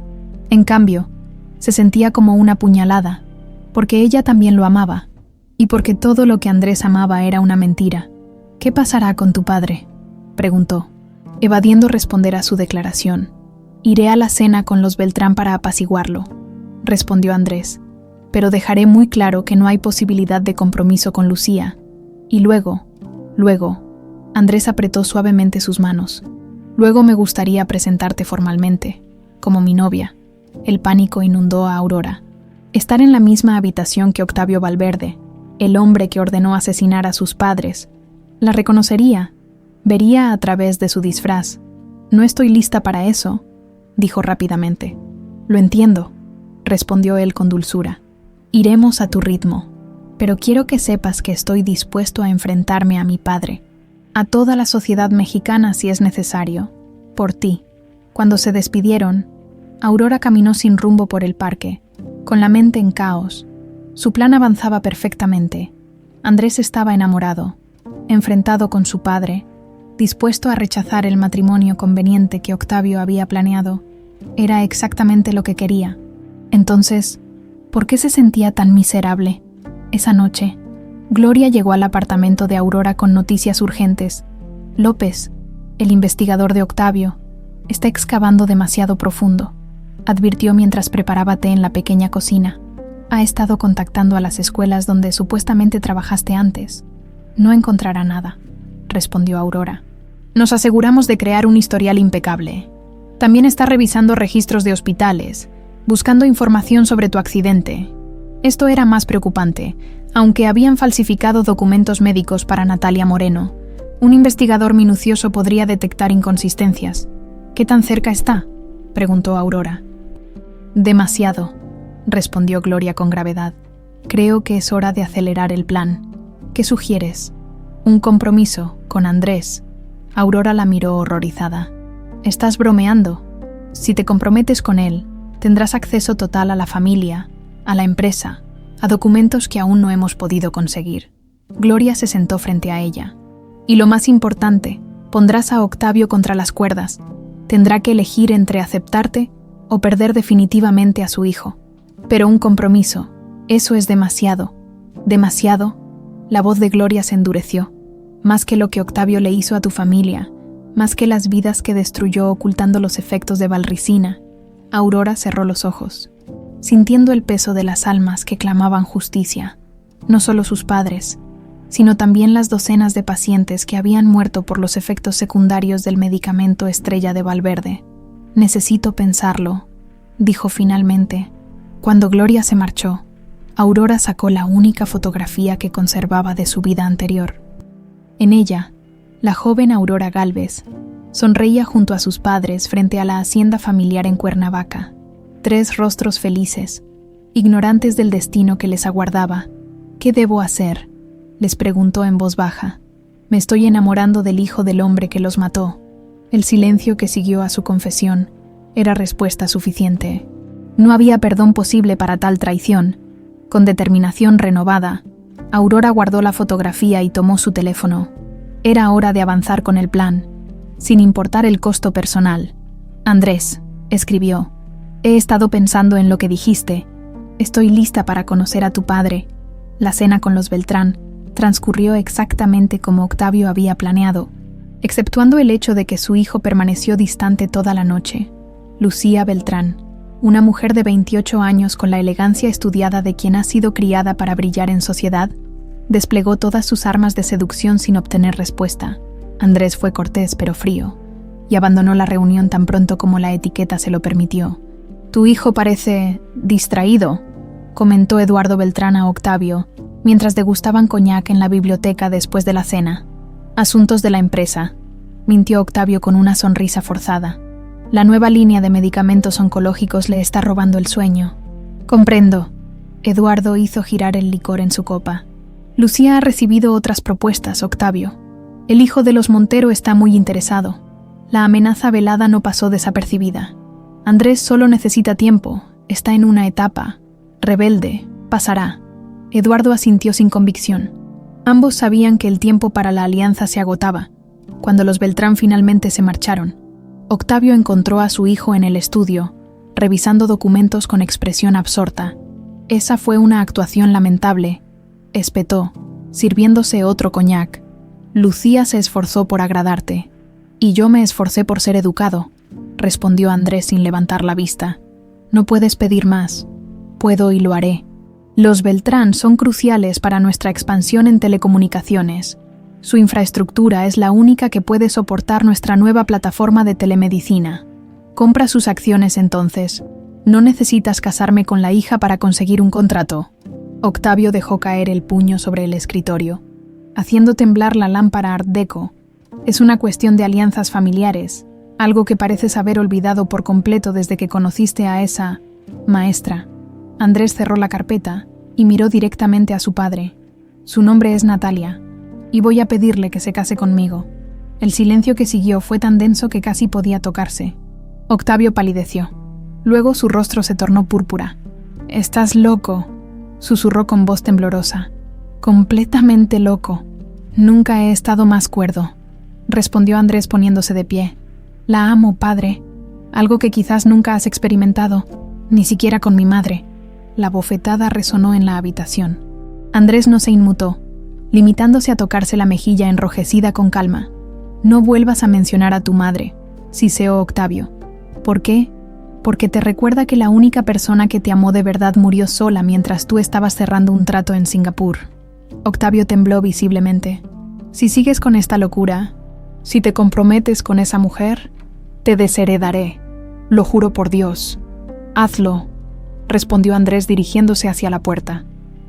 En cambio, se sentía como una puñalada, porque ella también lo amaba, y porque todo lo que Andrés amaba era una mentira. «¿Qué pasará con tu padre?», preguntó, evadiendo responder a su declaración. «Iré a la cena con los Beltrán para apaciguarlo», respondió Andrés, «pero dejaré muy claro que no hay posibilidad de compromiso con Lucía. Y luego, Andrés apretó suavemente sus manos. «Luego me gustaría presentarte formalmente, como mi novia». El pánico inundó a Aurora. Estar en la misma habitación que Octavio Valverde, el hombre que ordenó asesinar a sus padres. La reconocería, vería a través de su disfraz. «No estoy lista para eso», dijo rápidamente. «Lo entiendo», respondió él con dulzura. «Iremos a tu ritmo, pero quiero que sepas que estoy dispuesto a enfrentarme a mi padre, a toda la sociedad mexicana si es necesario, por ti». Cuando se despidieron, Aurora caminó sin rumbo por el parque, con la mente en caos. Su plan avanzaba perfectamente. Andrés estaba enamorado, enfrentado con su padre, dispuesto a rechazar el matrimonio conveniente que Octavio había planeado. Era exactamente lo que quería. Entonces, ¿por qué se sentía tan miserable? Esa noche, Gloria llegó al apartamento de Aurora con noticias urgentes. López, el investigador de Octavio, está excavando demasiado profundo, advirtió mientras preparaba té en la pequeña cocina. Ha estado contactando a las escuelas donde supuestamente trabajaste antes. No encontrará nada, respondió Aurora. Nos aseguramos de crear un historial impecable. También está revisando registros de hospitales, buscando información sobre tu accidente. Esto era más preocupante, aunque habían falsificado documentos médicos para Natalia Moreno. Un investigador minucioso podría detectar inconsistencias. ¿Qué tan cerca está?, preguntó Aurora. Demasiado, respondió Gloria con gravedad. Creo que es hora de acelerar el plan. ¿Qué sugieres? ¿Un compromiso con Andrés? Aurora la miró horrorizada. ¿Estás bromeando? Si te comprometes con él, tendrás acceso total a la familia, a la empresa, a documentos que aún no hemos podido conseguir. Gloria se sentó frente a ella. Y lo más importante, pondrás a Octavio contra las cuerdas. Tendrá que elegir entre aceptarte o perder definitivamente a su hijo. Pero un compromiso, eso es demasiado. Demasiado. La voz de Gloria se endureció. Más que lo que Octavio le hizo a tu familia, más que las vidas que destruyó ocultando los efectos de valricina. Aurora cerró los ojos, sintiendo el peso de las almas que clamaban justicia, no solo sus padres, sino también las docenas de pacientes que habían muerto por los efectos secundarios del medicamento estrella de Valverde. Necesito pensarlo, dijo finalmente. Cuando Gloria se marchó, Aurora sacó la única fotografía que conservaba de su vida anterior. En ella, la joven Aurora Gálvez sonreía junto a sus padres frente a la hacienda familiar en Cuernavaca. 3 rostros felices, ignorantes del destino que les aguardaba. ¿Qué debo hacer?, les preguntó en voz baja. Me estoy enamorando del hijo del hombre que los mató. El silencio que siguió a su confesión era respuesta suficiente. No había perdón posible para tal traición. Con determinación renovada, Aurora guardó la fotografía y tomó su teléfono. Era hora de avanzar con el plan, sin importar el costo personal. Andrés, escribió, he estado pensando en lo que dijiste. Estoy lista para conocer a tu padre. La cena con los Beltrán transcurrió exactamente como Octavio había planeado, exceptuando el hecho de que su hijo permaneció distante toda la noche. Lucía Beltrán, una mujer de 28 años con la elegancia estudiada de quien ha sido criada para brillar en sociedad, desplegó todas sus armas de seducción sin obtener respuesta. Andrés fue cortés pero frío, y abandonó la reunión tan pronto como la etiqueta se lo permitió. «Tu hijo parece distraído», comentó Eduardo Beltrán a Octavio, mientras degustaban coñac en la biblioteca después de la cena. «Asuntos de la empresa», mintió Octavio con una sonrisa forzada. «La nueva línea de medicamentos oncológicos le está robando el sueño». «Comprendo». Eduardo hizo girar el licor en su copa. «Lucía ha recibido otras propuestas, Octavio. El hijo de los Montero está muy interesado. La amenaza velada no pasó desapercibida. Andrés solo necesita tiempo, está en una etapa. Rebelde, pasará». Eduardo asintió sin convicción. Ambos sabían que el tiempo para la alianza se agotaba. Cuando los Beltrán finalmente se marcharon, Octavio encontró a su hijo en el estudio, revisando documentos con expresión absorta. «Esa fue una actuación lamentable», espetó, sirviéndose otro coñac. «Lucía se esforzó por agradarte. Y yo me esforcé por ser educado», respondió Andrés sin levantar la vista. «No puedes pedir más. Puedo y lo haré. Los Beltrán son cruciales para nuestra expansión en telecomunicaciones. Su infraestructura es la única que puede soportar nuestra nueva plataforma de telemedicina. Compra sus acciones entonces. No necesitas casarme con la hija para conseguir un contrato». Octavio dejó caer el puño sobre el escritorio, haciendo temblar la lámpara Art Deco. «Es una cuestión de alianzas familiares, algo que pareces haber olvidado por completo desde que conociste a esa maestra». Andrés cerró la carpeta y miró directamente a su padre. «Su nombre es Natalia, y voy a pedirle que se case conmigo». El silencio que siguió fue tan denso que casi podía tocarse. Octavio palideció. Luego su rostro se tornó púrpura. «Estás loco», susurró con voz temblorosa. «Completamente loco. Nunca he estado más cuerdo», respondió Andrés poniéndose de pie. «La amo, padre. Algo que quizás nunca has experimentado, ni siquiera con mi madre». La bofetada resonó en la habitación. Andrés no se inmutó, limitándose a tocarse la mejilla enrojecida con calma. «No vuelvas a mencionar a tu madre», siseó Octavio. «¿Por qué? Porque te recuerda que la única persona que te amó de verdad murió sola mientras tú estabas cerrando un trato en Singapur». Octavio tembló visiblemente. «Si sigues con esta locura, si te comprometes con esa mujer, te desheredaré. Lo juro por Dios». «Hazlo», respondió Andrés dirigiéndose hacia la puerta.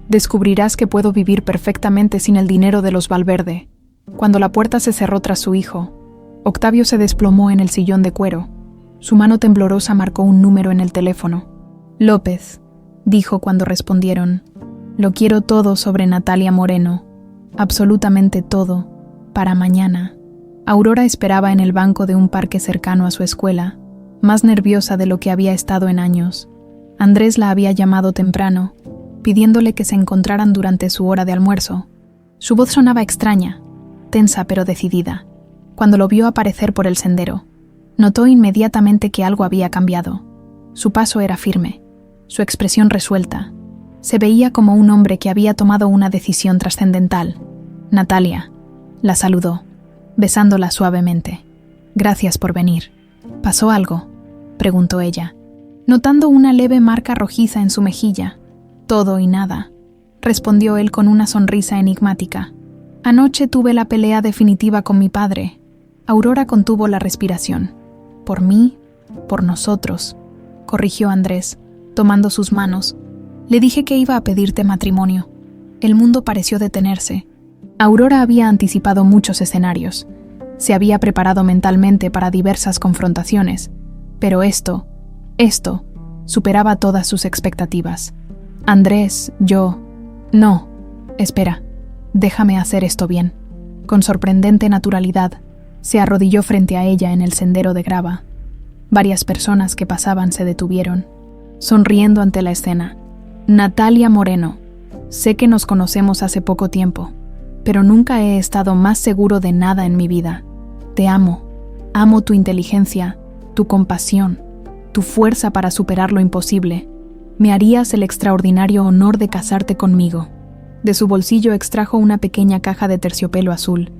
«Descubrirás que puedo vivir perfectamente sin el dinero de los Valverde». Cuando la puerta se cerró tras su hijo, Octavio se desplomó en el sillón de cuero. Su mano temblorosa marcó un número en el teléfono. «López», dijo cuando respondieron. «Lo quiero todo sobre Natalia Moreno. Absolutamente todo. Para mañana». Aurora esperaba en el banco de un parque cercano a su escuela, más nerviosa de lo que había estado en años. Andrés la había llamado temprano, pidiéndole que se encontraran durante su hora de almuerzo. Su voz sonaba extraña, tensa pero decidida. Cuando lo vio aparecer por el sendero, notó inmediatamente que algo había cambiado. Su paso era firme, su expresión resuelta. Se veía como un hombre que había tomado una decisión trascendental. «Natalia», la saludó, besándola suavemente. «Gracias por venir». «¿Pasó algo?», preguntó ella, notando una leve marca rojiza en su mejilla. «Todo y nada», respondió él con una sonrisa enigmática. «Anoche tuve la pelea definitiva con mi padre». Aurora contuvo la respiración. «Por mí, por nosotros», corrigió Andrés, tomando sus manos. «Le dije que iba a pedirte matrimonio». El mundo pareció detenerse. Aurora había anticipado muchos escenarios. Se había preparado mentalmente para diversas confrontaciones, pero esto superaba todas sus expectativas. «Andrés, yo... No, espera, déjame hacer esto bien». Con sorprendente naturalidad, se arrodilló frente a ella en el sendero de grava. Varias personas que pasaban se detuvieron, sonriendo ante la escena. «Natalia Moreno, sé que nos conocemos hace poco tiempo, pero nunca he estado más seguro de nada en mi vida. Te amo. Amo tu inteligencia, tu compasión, tu fuerza para superar lo imposible. Me harías el extraordinario honor de casarte conmigo». De su bolsillo extrajo una pequeña caja de terciopelo azul.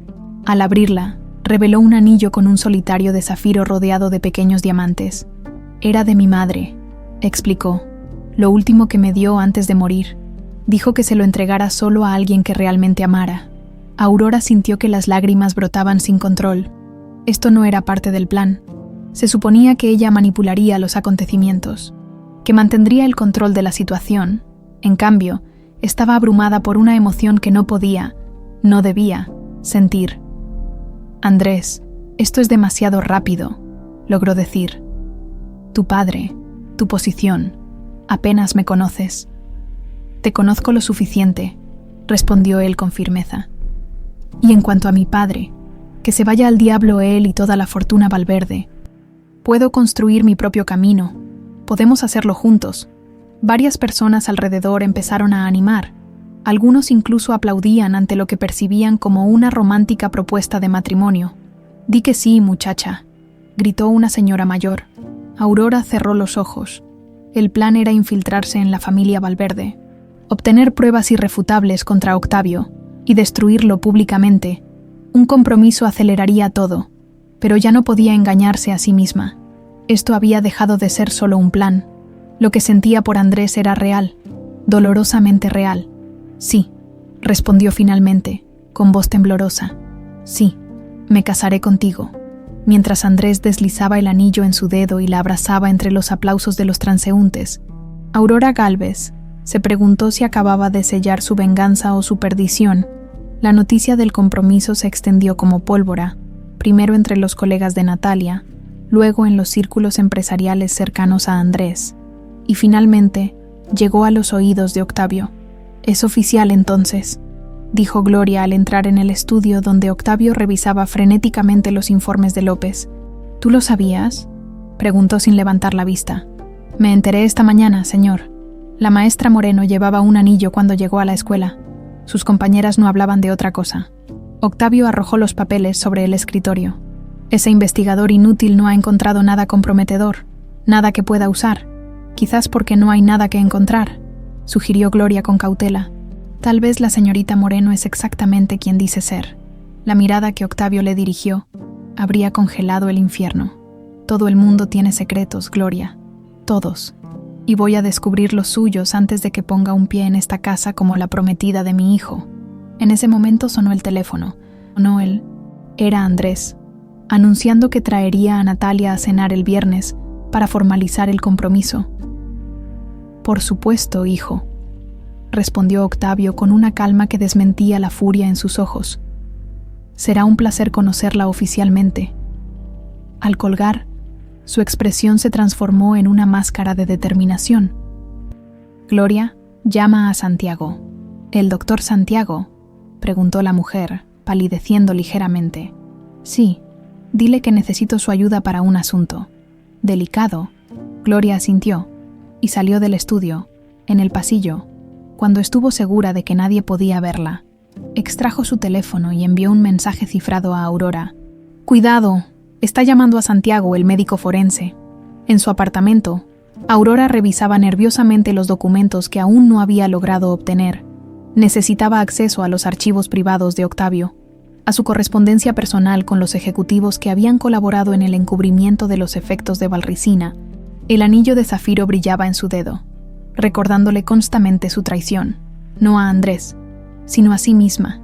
Al abrirla, reveló un anillo con un solitario de zafiro rodeado de pequeños diamantes. «Era de mi madre», explicó. «Lo último que me dio antes de morir. Dijo que se lo entregara solo a alguien que realmente amara». Aurora sintió que las lágrimas brotaban sin control. Esto no era parte del plan. Se suponía que ella manipularía los acontecimientos, que mantendría el control de la situación. En cambio, estaba abrumada por una emoción que no podía, no debía, sentir. «Andrés, esto es demasiado rápido», logró decir. «Tu padre, tu posición, apenas me conoces». «Te conozco lo suficiente», respondió él con firmeza. «Y en cuanto a mi padre, que se vaya al diablo él y toda la fortuna Valverde. Puedo construir mi propio camino, podemos hacerlo juntos». Varias personas alrededor empezaron a animar. Algunos incluso aplaudían ante lo que percibían como una romántica propuesta de matrimonio. «Di que sí, muchacha», gritó una señora mayor. Aurora cerró los ojos. El plan era infiltrarse en la familia Valverde, obtener pruebas irrefutables contra Octavio y destruirlo públicamente. Un compromiso aceleraría todo, pero ya no podía engañarse a sí misma. Esto había dejado de ser solo un plan. Lo que sentía por Andrés era real, dolorosamente real. «Sí», respondió finalmente, con voz temblorosa. «Sí, me casaré contigo». Mientras Andrés deslizaba el anillo en su dedo y la abrazaba entre los aplausos de los transeúntes, Aurora Gálvez se preguntó si acababa de sellar su venganza o su perdición. La noticia del compromiso se extendió como pólvora, primero entre los colegas de Natalia, luego en los círculos empresariales cercanos a Andrés, y finalmente llegó a los oídos de Octavio. «Es oficial entonces», dijo Gloria al entrar en el estudio donde Octavio revisaba frenéticamente los informes de López. «¿Tú lo sabías?», preguntó sin levantar la vista. «Me enteré esta mañana, señor. La maestra Moreno llevaba un anillo cuando llegó a la escuela. Sus compañeras no hablaban de otra cosa». Octavio arrojó los papeles sobre el escritorio. «Ese investigador inútil no ha encontrado nada comprometedor, nada que pueda usar. Quizás porque no hay nada que encontrar», sugirió Gloria con cautela. Tal vez la señorita Moreno es exactamente quien dice ser. La mirada que Octavio le dirigió habría congelado el infierno. Todo el mundo tiene secretos, Gloria. Todos. Y voy a descubrir los suyos antes de que ponga un pie en esta casa como la prometida de mi hijo. En ese momento sonó el teléfono. No él. Era Andrés, anunciando que traería a Natalia a cenar el viernes para formalizar el compromiso. Por supuesto, hijo, respondió Octavio con una calma que desmentía la furia en sus ojos. Será un placer conocerla oficialmente. Al colgar, su expresión se transformó en una máscara de determinación. Gloria, llama a Santiago. ¿El doctor Santiago?, preguntó la mujer, palideciendo ligeramente. Sí, dile que necesito su ayuda para un asunto. Delicado. Gloria asintió y salió del estudio. En el pasillo, cuando estuvo segura de que nadie podía verla, extrajo su teléfono y envió un mensaje cifrado a Aurora. «Cuidado, está llamando a Santiago, el médico forense». En su apartamento, Aurora revisaba nerviosamente los documentos que aún no había logrado obtener. Necesitaba acceso a los archivos privados de Octavio, a su correspondencia personal con los ejecutivos que habían colaborado en el encubrimiento de los efectos de valricina. El anillo de zafiro brillaba en su dedo, recordándole constantemente su traición, no a Andrés, sino a sí misma,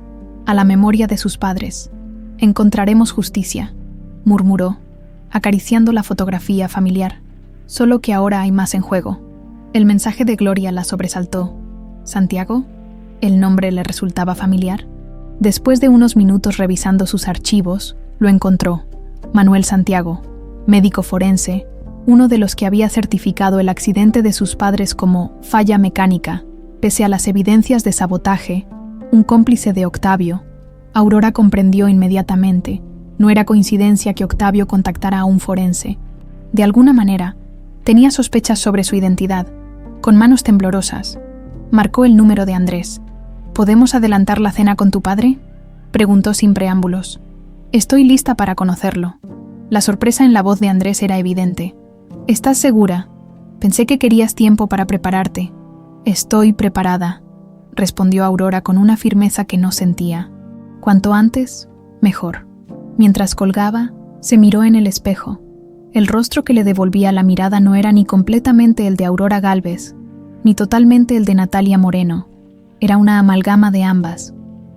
a la memoria de sus padres. «Encontraremos justicia», murmuró, acariciando la fotografía familiar. Solo que ahora hay más en juego. El mensaje de Gloria la sobresaltó. ¿Santiago? ¿El nombre le resultaba familiar? Después de unos minutos revisando sus archivos, lo encontró. Manuel Santiago, médico forense, uno de los que había certificado el accidente de sus padres como falla mecánica, pese a las evidencias de sabotaje, un cómplice de Octavio. Aurora comprendió inmediatamente. No era coincidencia que Octavio contactara a un forense. De alguna manera, tenía sospechas sobre su identidad. Con manos temblorosas, marcó el número de Andrés. «¿Podemos adelantar la cena con tu padre?», preguntó sin preámbulos. «Estoy lista para conocerlo». La sorpresa en la voz de Andrés era evidente. «¿Estás segura? Pensé que querías tiempo para prepararte». «Estoy preparada», respondió Aurora con una firmeza que no sentía. Cuanto antes, mejor. Mientras colgaba, se miró en el espejo. El rostro que le devolvía la mirada no era ni completamente el de Aurora Gálvez, ni totalmente el de Natalia Moreno. Era una amalgama de ambas,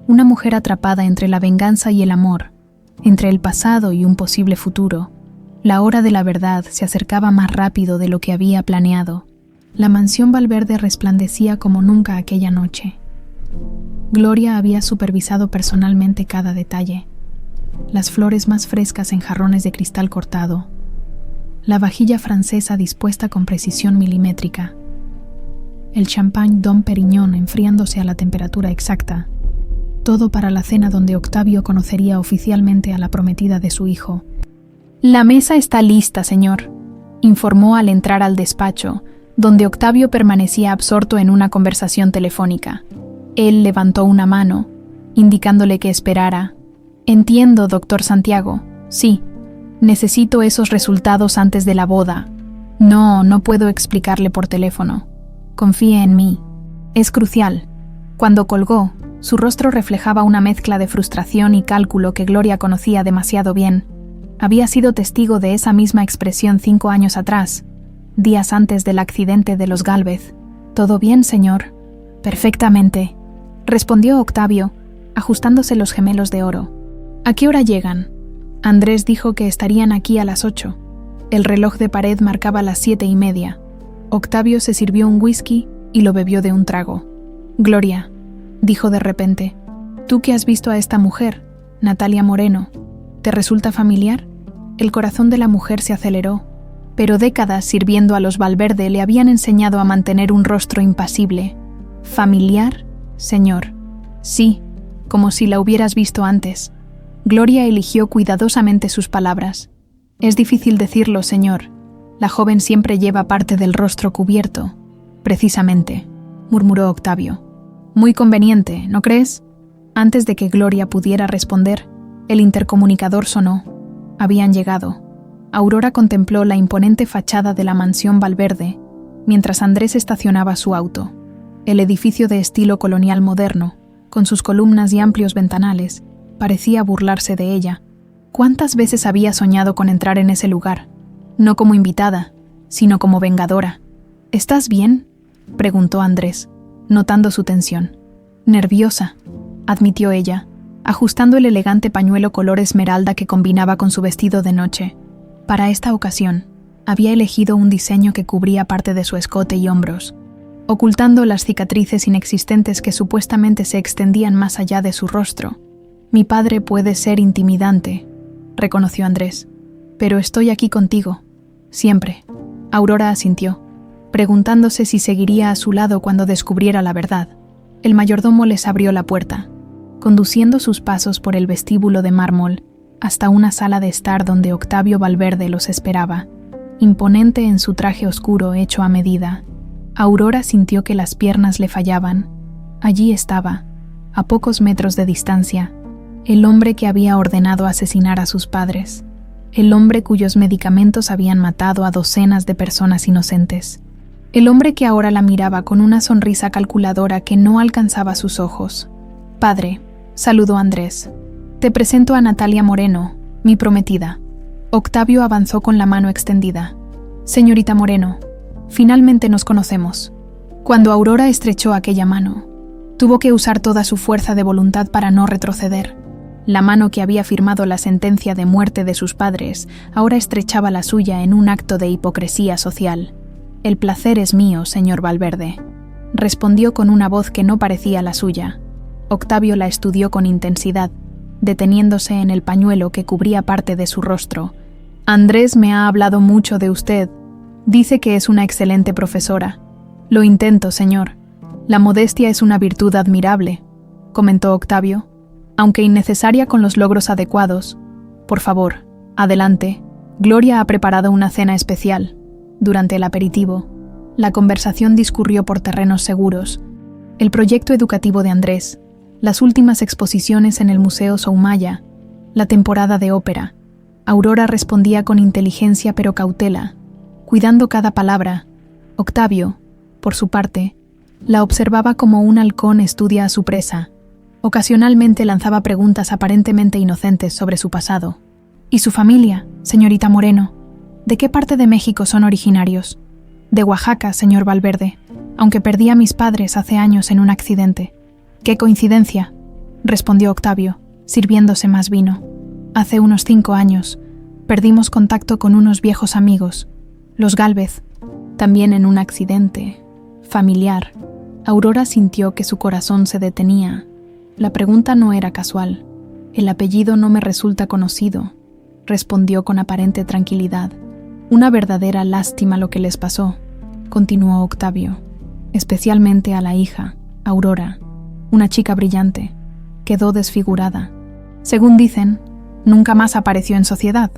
una mujer atrapada entre la venganza y el amor, entre el pasado y un posible futuro. La hora de la verdad se acercaba más rápido de lo que había planeado. La mansión Valverde resplandecía como nunca aquella noche. Gloria había supervisado personalmente cada detalle. Las flores más frescas en jarrones de cristal cortado, la vajilla francesa dispuesta con precisión milimétrica, el champán Dom Perignon enfriándose a la temperatura exacta, todo para la cena donde Octavio conocería oficialmente a la prometida de su hijo. «La mesa está lista, señor», informó al entrar al despacho, donde Octavio permanecía absorto en una conversación telefónica. Él levantó una mano, indicándole que esperara. «Entiendo, doctor Santiago. Sí, necesito esos resultados antes de la boda. No puedo explicarle por teléfono. Confíe en mí. Es crucial». Cuando colgó, su rostro reflejaba una mezcla de frustración y cálculo que Gloria conocía demasiado bien. Había sido testigo de esa misma expresión 5 años atrás, días antes del accidente de los Gálvez. «¿Todo bien, señor?» «Perfectamente», respondió Octavio, ajustándose los gemelos de oro. «¿A qué hora llegan?» Andrés dijo que estarían aquí a las 8. El reloj de pared marcaba las 7:30. Octavio se sirvió un whisky y lo bebió de un trago. «Gloria», dijo de repente, «tú que has visto a esta mujer, Natalia Moreno, ¿te resulta familiar?» El corazón de la mujer se aceleró, pero décadas sirviendo a los Valverde le habían enseñado a mantener un rostro impasible. «¿Familiar, señor?» «Sí, como si la hubieras visto antes». Gloria eligió cuidadosamente sus palabras. «Es difícil decirlo, señor. La joven siempre lleva parte del rostro cubierto». «Precisamente», murmuró Octavio. «Muy conveniente, ¿no crees?» Antes de que Gloria pudiera responder, el intercomunicador sonó. Habían llegado. Aurora contempló la imponente fachada de la mansión Valverde, mientras Andrés estacionaba su auto. El edificio de estilo colonial moderno, con sus columnas y amplios ventanales, parecía burlarse de ella. ¿Cuántas veces había soñado con entrar en ese lugar? No como invitada, sino como vengadora. ¿Estás bien?, preguntó Andrés, notando su tensión. Nerviosa, admitió ella, ajustando el elegante pañuelo color esmeralda que combinaba con su vestido de noche. Para esta ocasión, había elegido un diseño que cubría parte de su escote y hombros, ocultando las cicatrices inexistentes que supuestamente se extendían más allá de su rostro. Mi padre puede ser intimidante, reconoció Andrés, pero estoy aquí contigo, siempre. Aurora asintió, preguntándose si seguiría a su lado cuando descubriera la verdad. El mayordomo les abrió la puerta, conduciendo sus pasos por el vestíbulo de mármol hasta una sala de estar donde Octavio Valverde los esperaba, imponente en su traje oscuro hecho a medida. Aurora sintió que las piernas le fallaban. Allí estaba, a pocos metros de distancia, el hombre que había ordenado asesinar a sus padres, el hombre cuyos medicamentos habían matado a docenas de personas inocentes, el hombre que ahora la miraba con una sonrisa calculadora que no alcanzaba sus ojos. «Padre», saludó Andrés, «te presento a Natalia Moreno, mi prometida». Octavio avanzó con la mano extendida. «Señorita Moreno, finalmente nos conocemos». Cuando Aurora estrechó aquella mano, tuvo que usar toda su fuerza de voluntad para no retroceder. La mano que había firmado la sentencia de muerte de sus padres ahora estrechaba la suya en un acto de hipocresía social. «El placer es mío, señor Valverde», respondió con una voz que no parecía la suya. Octavio la estudió con intensidad, deteniéndose en el pañuelo que cubría parte de su rostro. «Andrés me ha hablado mucho de usted. Dice que es una excelente profesora». «Lo intento, señor. La modestia es una virtud admirable», comentó Octavio, «aunque innecesaria con los logros adecuados. Por favor, adelante. Gloria ha preparado una cena especial». Durante el aperitivo, la conversación discurrió por terrenos seguros. El proyecto educativo de Andrés, las últimas exposiciones en el Museo Soumaya, la temporada de ópera. Aurora respondía con inteligencia pero cautela, cuidando cada palabra. Octavio, por su parte, la observaba como un halcón estudia a su presa. Ocasionalmente lanzaba preguntas aparentemente inocentes sobre su pasado. «¿Y su familia, señorita Moreno? ¿De qué parte de México son originarios?» «De Oaxaca, señor Valverde, aunque perdí a mis padres hace años en un accidente». «¡Qué coincidencia!», respondió Octavio, sirviéndose más vino. «Hace unos 5 años, perdimos contacto con unos viejos amigos, los Gálvez, también en un accidente familiar». Aurora sintió que su corazón se detenía. La pregunta no era casual. «El apellido no me resulta conocido», respondió con aparente tranquilidad. «Una verdadera lástima lo que les pasó», continuó Octavio, «especialmente a la hija, Aurora, una chica brillante. Quedó desfigurada. Según dicen, nunca más apareció en sociedad».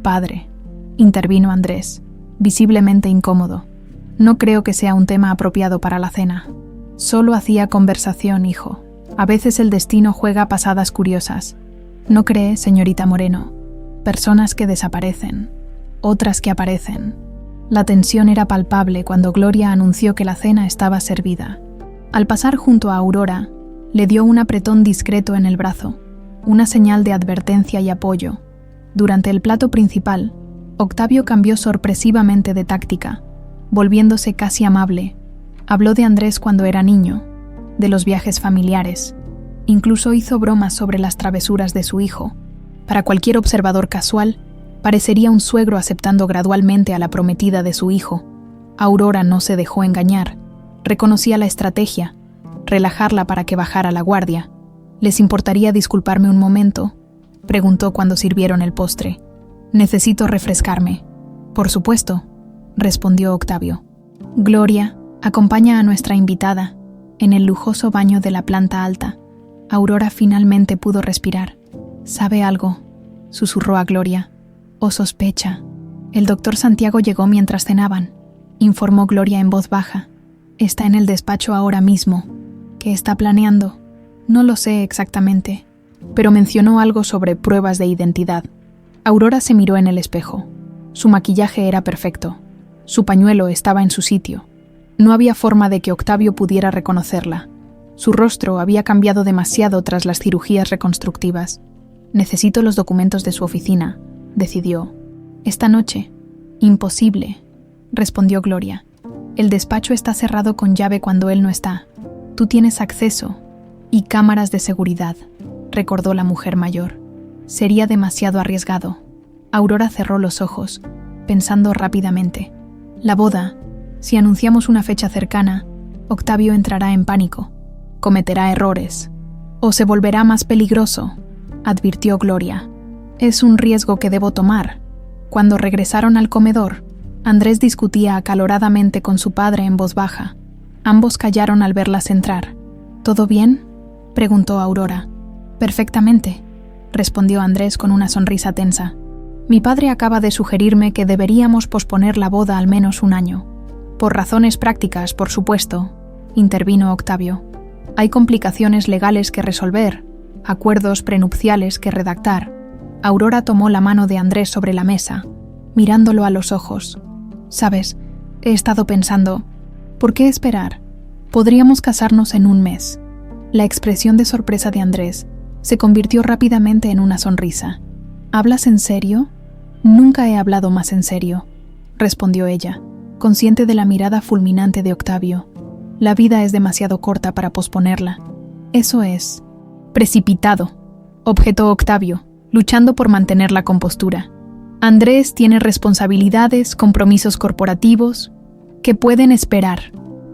«Padre», intervino Andrés, visiblemente incómodo, «no creo que sea un tema apropiado para la cena». «Solo hacía conversación, hijo. A veces el destino juega pasadas curiosas. ¿No cree, señorita Moreno? Personas que desaparecen, otras que aparecen». La tensión era palpable cuando Gloria anunció que la cena estaba servida. Al pasar junto a Aurora, le dio un apretón discreto en el brazo, una señal de advertencia y apoyo. Durante el plato principal, Octavio cambió sorpresivamente de táctica, volviéndose casi amable. Habló de Andrés cuando era niño, de los viajes familiares. Incluso hizo bromas sobre las travesuras de su hijo. Para cualquier observador casual, parecería un suegro aceptando gradualmente a la prometida de su hijo. Aurora no se dejó engañar. Reconocía la estrategia, relajarla para que bajara la guardia. «¿Les importaría disculparme un momento?», preguntó cuando sirvieron el postre. «Necesito refrescarme». «Por supuesto», respondió Octavio. Gloria acompaña a nuestra invitada en el lujoso baño de la planta alta. Aurora finalmente pudo respirar. «¿Sabe algo?», susurró a Gloria. «¿O sospecha?». «El doctor Santiago llegó mientras cenaban», informó Gloria en voz baja. «Está en el despacho ahora mismo». «¿Qué está planeando?». «No lo sé exactamente, pero mencionó algo sobre pruebas de identidad». Aurora se miró en el espejo. Su maquillaje era perfecto. Su pañuelo estaba en su sitio. No había forma de que Octavio pudiera reconocerla. Su rostro había cambiado demasiado tras las cirugías reconstructivas. Necesito los documentos de su oficina, decidió. Esta noche. Imposible, respondió Gloria. El despacho está cerrado con llave cuando él no está. Tú tienes acceso y cámaras de seguridad, recordó la mujer mayor. Sería demasiado arriesgado. Aurora cerró los ojos, pensando rápidamente. La boda, si anunciamos una fecha cercana, Octavio entrará en pánico, cometerá errores, o se volverá más peligroso, advirtió Gloria. Es un riesgo que debo tomar. Cuando regresaron al comedor, Andrés discutía acaloradamente con su padre en voz baja. Ambos callaron al verlas entrar. ¿Todo bien?, preguntó Aurora. Perfectamente, respondió Andrés con una sonrisa tensa. Mi padre acaba de sugerirme que deberíamos posponer la boda al menos un año. Por razones prácticas, por supuesto, intervino Octavio. Hay complicaciones legales que resolver, acuerdos prenupciales que redactar. Aurora tomó la mano de Andrés sobre la mesa, mirándolo a los ojos. Sabes, he estado pensando, ¿por qué esperar? Podríamos casarnos en un mes. La expresión de sorpresa de Andrés se convirtió rápidamente en una sonrisa. ¿Hablas en serio? Nunca he hablado más en serio, respondió ella, consciente de la mirada fulminante de Octavio. La vida es demasiado corta para posponerla. Eso es precipitado, objetó Octavio, luchando por mantener la compostura. Andrés tiene responsabilidades, compromisos corporativos, que pueden esperar,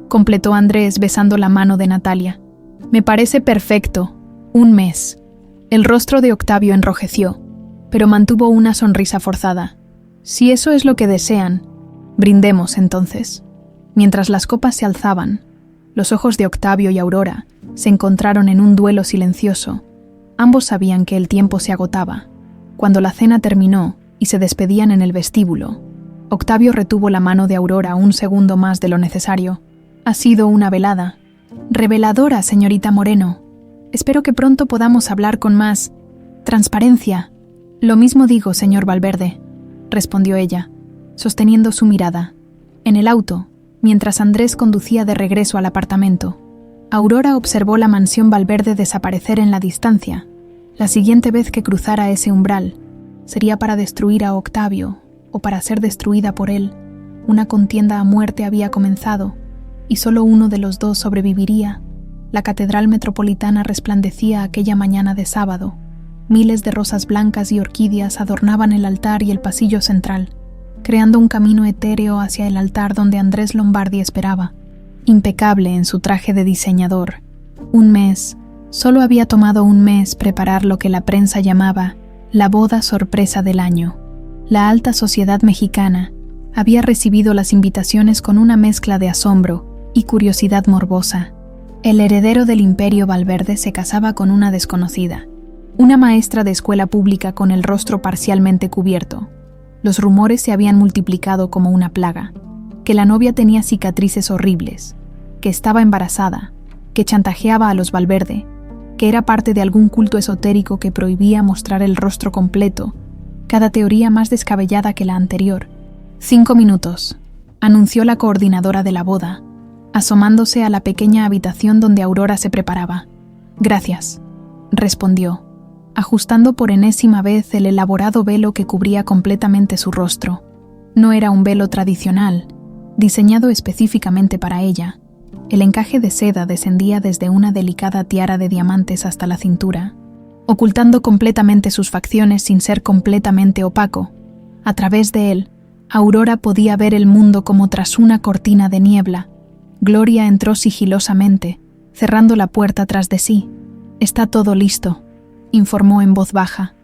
completó Andrés besando la mano de Natalia. Me parece perfecto. Un mes. El rostro de Octavio enrojeció, pero mantuvo una sonrisa forzada. Si eso es lo que desean, brindemos entonces. Mientras las copas se alzaban, los ojos de Octavio y Aurora se encontraron en un duelo silencioso. Ambos sabían que el tiempo se agotaba. Cuando la cena terminó y se despedían en el vestíbulo, Octavio retuvo la mano de Aurora un segundo más de lo necesario. Ha sido una velada reveladora, señorita Moreno. Espero que pronto podamos hablar con más transparencia. Lo mismo digo, señor Valverde, respondió ella, sosteniendo su mirada. En el auto, mientras Andrés conducía de regreso al apartamento, Aurora observó la mansión Valverde desaparecer en la distancia. La siguiente vez que cruzara ese umbral, sería para destruir a Octavio o para ser destruida por él. Una contienda a muerte había comenzado, y solo uno de los dos sobreviviría. La catedral metropolitana resplandecía aquella mañana de sábado. Miles de rosas blancas y orquídeas adornaban el altar y el pasillo central, creando un camino etéreo hacia el altar donde Andrés Lombardi esperaba, impecable en su traje de diseñador. Un mes, solo había tomado un mes preparar lo que la prensa llamaba la boda sorpresa del año. La alta sociedad mexicana había recibido las invitaciones con una mezcla de asombro y curiosidad morbosa. El heredero del Imperio Valverde se casaba con una desconocida, una maestra de escuela pública con el rostro parcialmente cubierto. Los rumores se habían multiplicado como una plaga, que la novia tenía cicatrices horribles, que estaba embarazada, que chantajeaba a los Valverde, que era parte de algún culto esotérico que prohibía mostrar el rostro completo, cada teoría más descabellada que la anterior. 5 minutos, anunció la coordinadora de la boda, asomándose a la pequeña habitación donde Aurora se preparaba. Gracias, respondió, ajustando por enésima vez el elaborado velo que cubría completamente su rostro. No era un velo tradicional, diseñado específicamente para ella. El encaje de seda descendía desde una delicada tiara de diamantes hasta la cintura, ocultando completamente sus facciones sin ser completamente opaco. A través de él, Aurora podía ver el mundo como tras una cortina de niebla. Gloria entró sigilosamente, cerrando la puerta tras de sí. Está todo listo, informó en voz baja.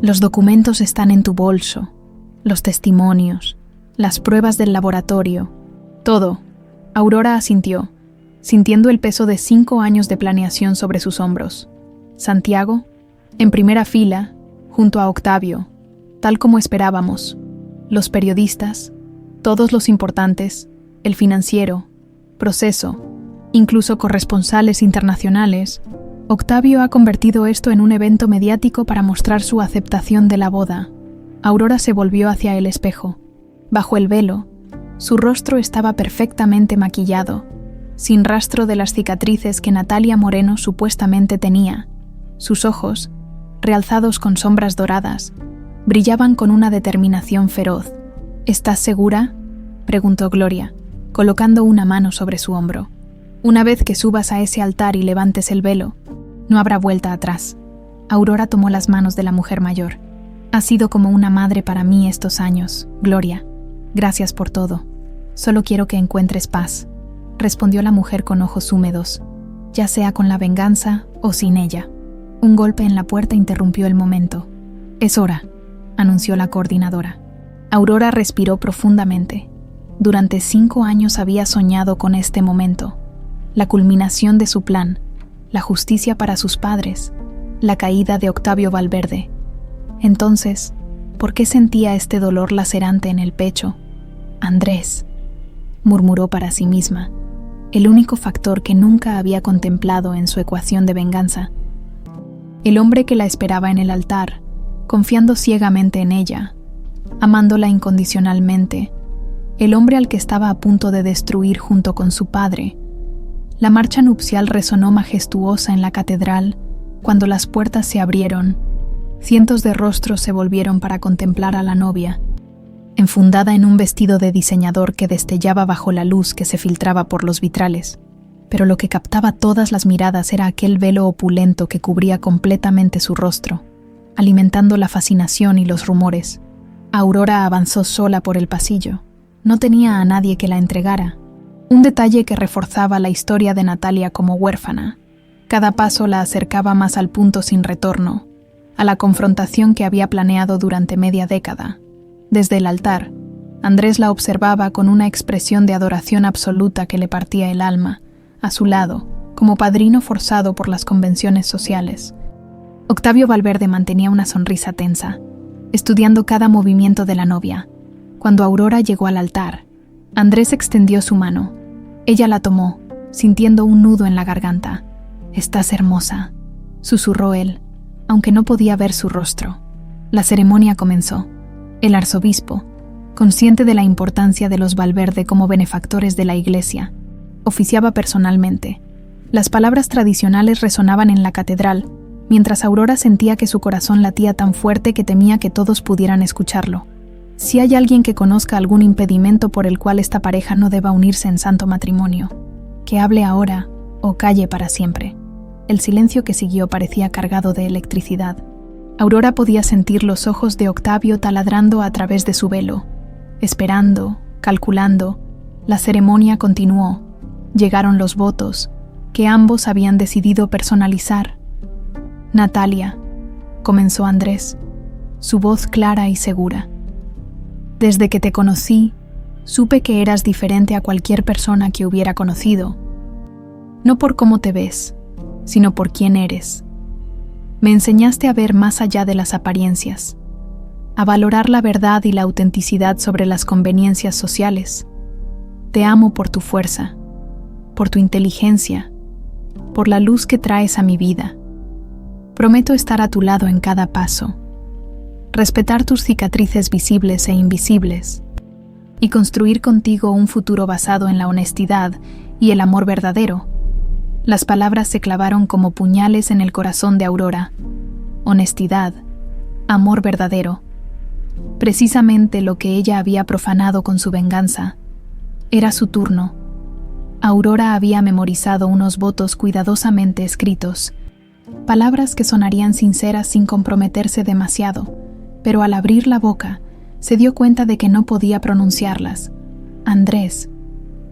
Los documentos están en tu bolso, los testimonios, las pruebas del laboratorio, todo. Aurora asintió, sintiendo el peso de 5 años de planeación sobre sus hombros. Santiago, en primera fila, junto a Octavio, tal como esperábamos. Los periodistas, todos los importantes, el financiero, Proceso, incluso corresponsales internacionales. Octavio ha convertido esto en un evento mediático para mostrar su aceptación de la boda. Aurora se volvió hacia el espejo. Bajo el velo, Su rostro estaba perfectamente maquillado, sin rastro de las cicatrices que Natalia Moreno supuestamente tenía. Sus ojos, realzados con sombras doradas, brillaban con una determinación feroz. ¿Estás segura?, preguntó Gloria, colocando una mano sobre su hombro. Una vez que subas a ese altar y levantes el velo, no habrá vuelta atrás. Aurora tomó las manos de la mujer mayor. Has sido como una madre para mí estos años, Gloria. Gracias por todo. Solo quiero que encuentres paz, respondió la mujer con ojos húmedos, ya sea con la venganza o sin ella. Un golpe en la puerta interrumpió el momento. Es hora, anunció la coordinadora. Aurora respiró profundamente. Durante 5 años había soñado con este momento, la culminación de su plan, la justicia para sus padres, la caída de Octavio Valverde. Entonces, ¿por qué sentía este dolor lacerante en el pecho? Andrés, murmuró para sí misma, el único factor que nunca había contemplado en su ecuación de venganza. El hombre que la esperaba en el altar, confiando ciegamente en ella, amándola incondicionalmente, el hombre al que estaba a punto de destruir junto con su padre. La marcha nupcial resonó majestuosa en la catedral cuando las puertas se abrieron. Cientos de rostros se volvieron para contemplar a la novia, enfundada en un vestido de diseñador que destellaba bajo la luz que se filtraba por los vitrales. Pero lo que captaba todas las miradas era aquel velo opulento que cubría completamente su rostro, alimentando la fascinación y los rumores. Aurora avanzó sola por el pasillo. No tenía a nadie que la entregara. Un detalle que reforzaba la historia de Natalia como huérfana. Cada paso la acercaba más al punto sin retorno, a la confrontación que había planeado durante media década. Desde el altar, Andrés la observaba con una expresión de adoración absoluta que le partía el alma, a su lado, como padrino forzado por las convenciones sociales. Octavio Valverde mantenía una sonrisa tensa, estudiando cada movimiento de la novia. Cuando Aurora llegó al altar, Andrés extendió su mano. Ella la tomó, sintiendo un nudo en la garganta. «Estás hermosa», susurró él, aunque no podía ver su rostro. La ceremonia comenzó. El arzobispo, consciente de la importancia de los Valverde como benefactores de la iglesia, oficiaba personalmente. Las palabras tradicionales resonaban en la catedral, mientras Aurora sentía que su corazón latía tan fuerte que temía que todos pudieran escucharlo. Si hay alguien que conozca algún impedimento por el cual esta pareja no deba unirse en santo matrimonio, que hable ahora o calle para siempre. El silencio que siguió parecía cargado de electricidad. Aurora podía sentir los ojos de Octavio taladrando a través de su velo. Esperando, calculando, la ceremonia continuó. Llegaron los votos, que ambos habían decidido personalizar. «Natalia», comenzó Andrés, su voz clara y segura. «Desde que te conocí, supe que eras diferente a cualquier persona que hubiera conocido. No por cómo te ves, sino por quién eres. Me enseñaste a ver más allá de las apariencias, a valorar la verdad y la autenticidad sobre las conveniencias sociales. Te amo por tu fuerza, por tu inteligencia, por la luz que traes a mi vida. Prometo estar a tu lado en cada paso, respetar tus cicatrices visibles e invisibles, y construir contigo un futuro basado en la honestidad y el amor verdadero». Las palabras se clavaron como puñales en el corazón de Aurora. Honestidad, amor verdadero. Precisamente lo que ella había profanado con su venganza. Era su turno. Aurora había memorizado unos votos cuidadosamente escritos, palabras que sonarían sinceras sin comprometerse demasiado, pero al abrir la boca, se dio cuenta de que no podía pronunciarlas. Andrés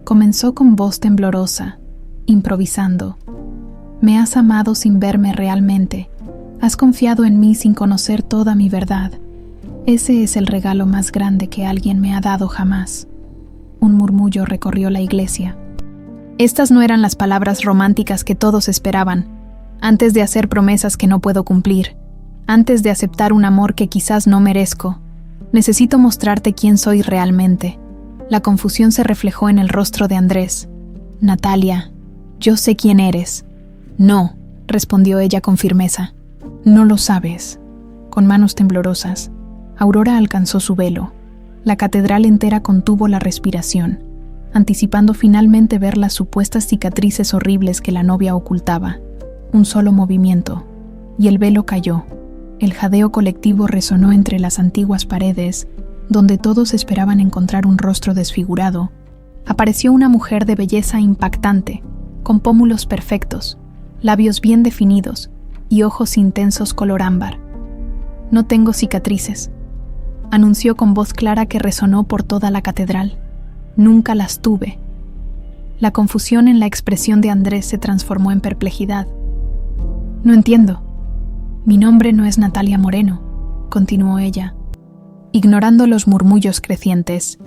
comenzó con voz temblorosa, improvisando. «Me has amado sin verme realmente. Has confiado en mí sin conocer toda mi verdad. Ese es el regalo más grande que alguien me ha dado jamás». Un murmullo recorrió la iglesia. Estas no eran las palabras románticas que todos esperaban. Antes de hacer promesas que no puedo cumplir, antes de aceptar un amor que quizás no merezco, necesito mostrarte quién soy realmente. La confusión se reflejó en el rostro de Andrés. «Natalia, yo sé quién eres». «No», respondió ella con firmeza. «No lo sabes». Con manos temblorosas, Aurora alcanzó su velo. La catedral entera contuvo la respiración, anticipando finalmente ver las supuestas cicatrices horribles que la novia ocultaba. Un solo movimiento, y el velo cayó. El jadeo colectivo resonó entre las antiguas paredes, donde todos esperaban encontrar un rostro desfigurado. Apareció una mujer de belleza impactante, con pómulos perfectos, labios bien definidos y ojos intensos color ámbar. «No tengo cicatrices», anunció con voz clara que resonó por toda la catedral. «Nunca las tuve». La confusión en la expresión de Andrés se transformó en perplejidad. «No entiendo. Mi nombre no es Natalia Moreno», continuó ella, ignorando los murmullos crecientes.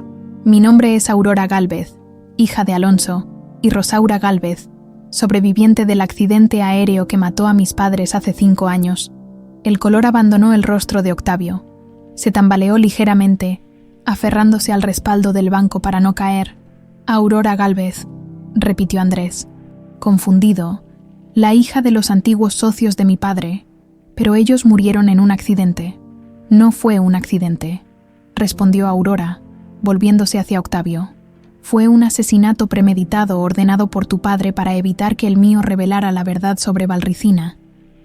«Mi nombre es Aurora Gálvez, hija de Alonso y Rosaura Gálvez, sobreviviente del accidente aéreo que mató a mis padres hace 5 años». El color abandonó el rostro de Octavio. Se tambaleó ligeramente, aferrándose al respaldo del banco para no caer. «Aurora Gálvez», repitió Andrés, confundido, «la hija de los antiguos socios de mi padre, pero ellos murieron en un accidente». «No fue un accidente», respondió Aurora, volviéndose hacia Octavio. «Fue un asesinato premeditado ordenado por tu padre para evitar que el mío revelara la verdad sobre Valricina».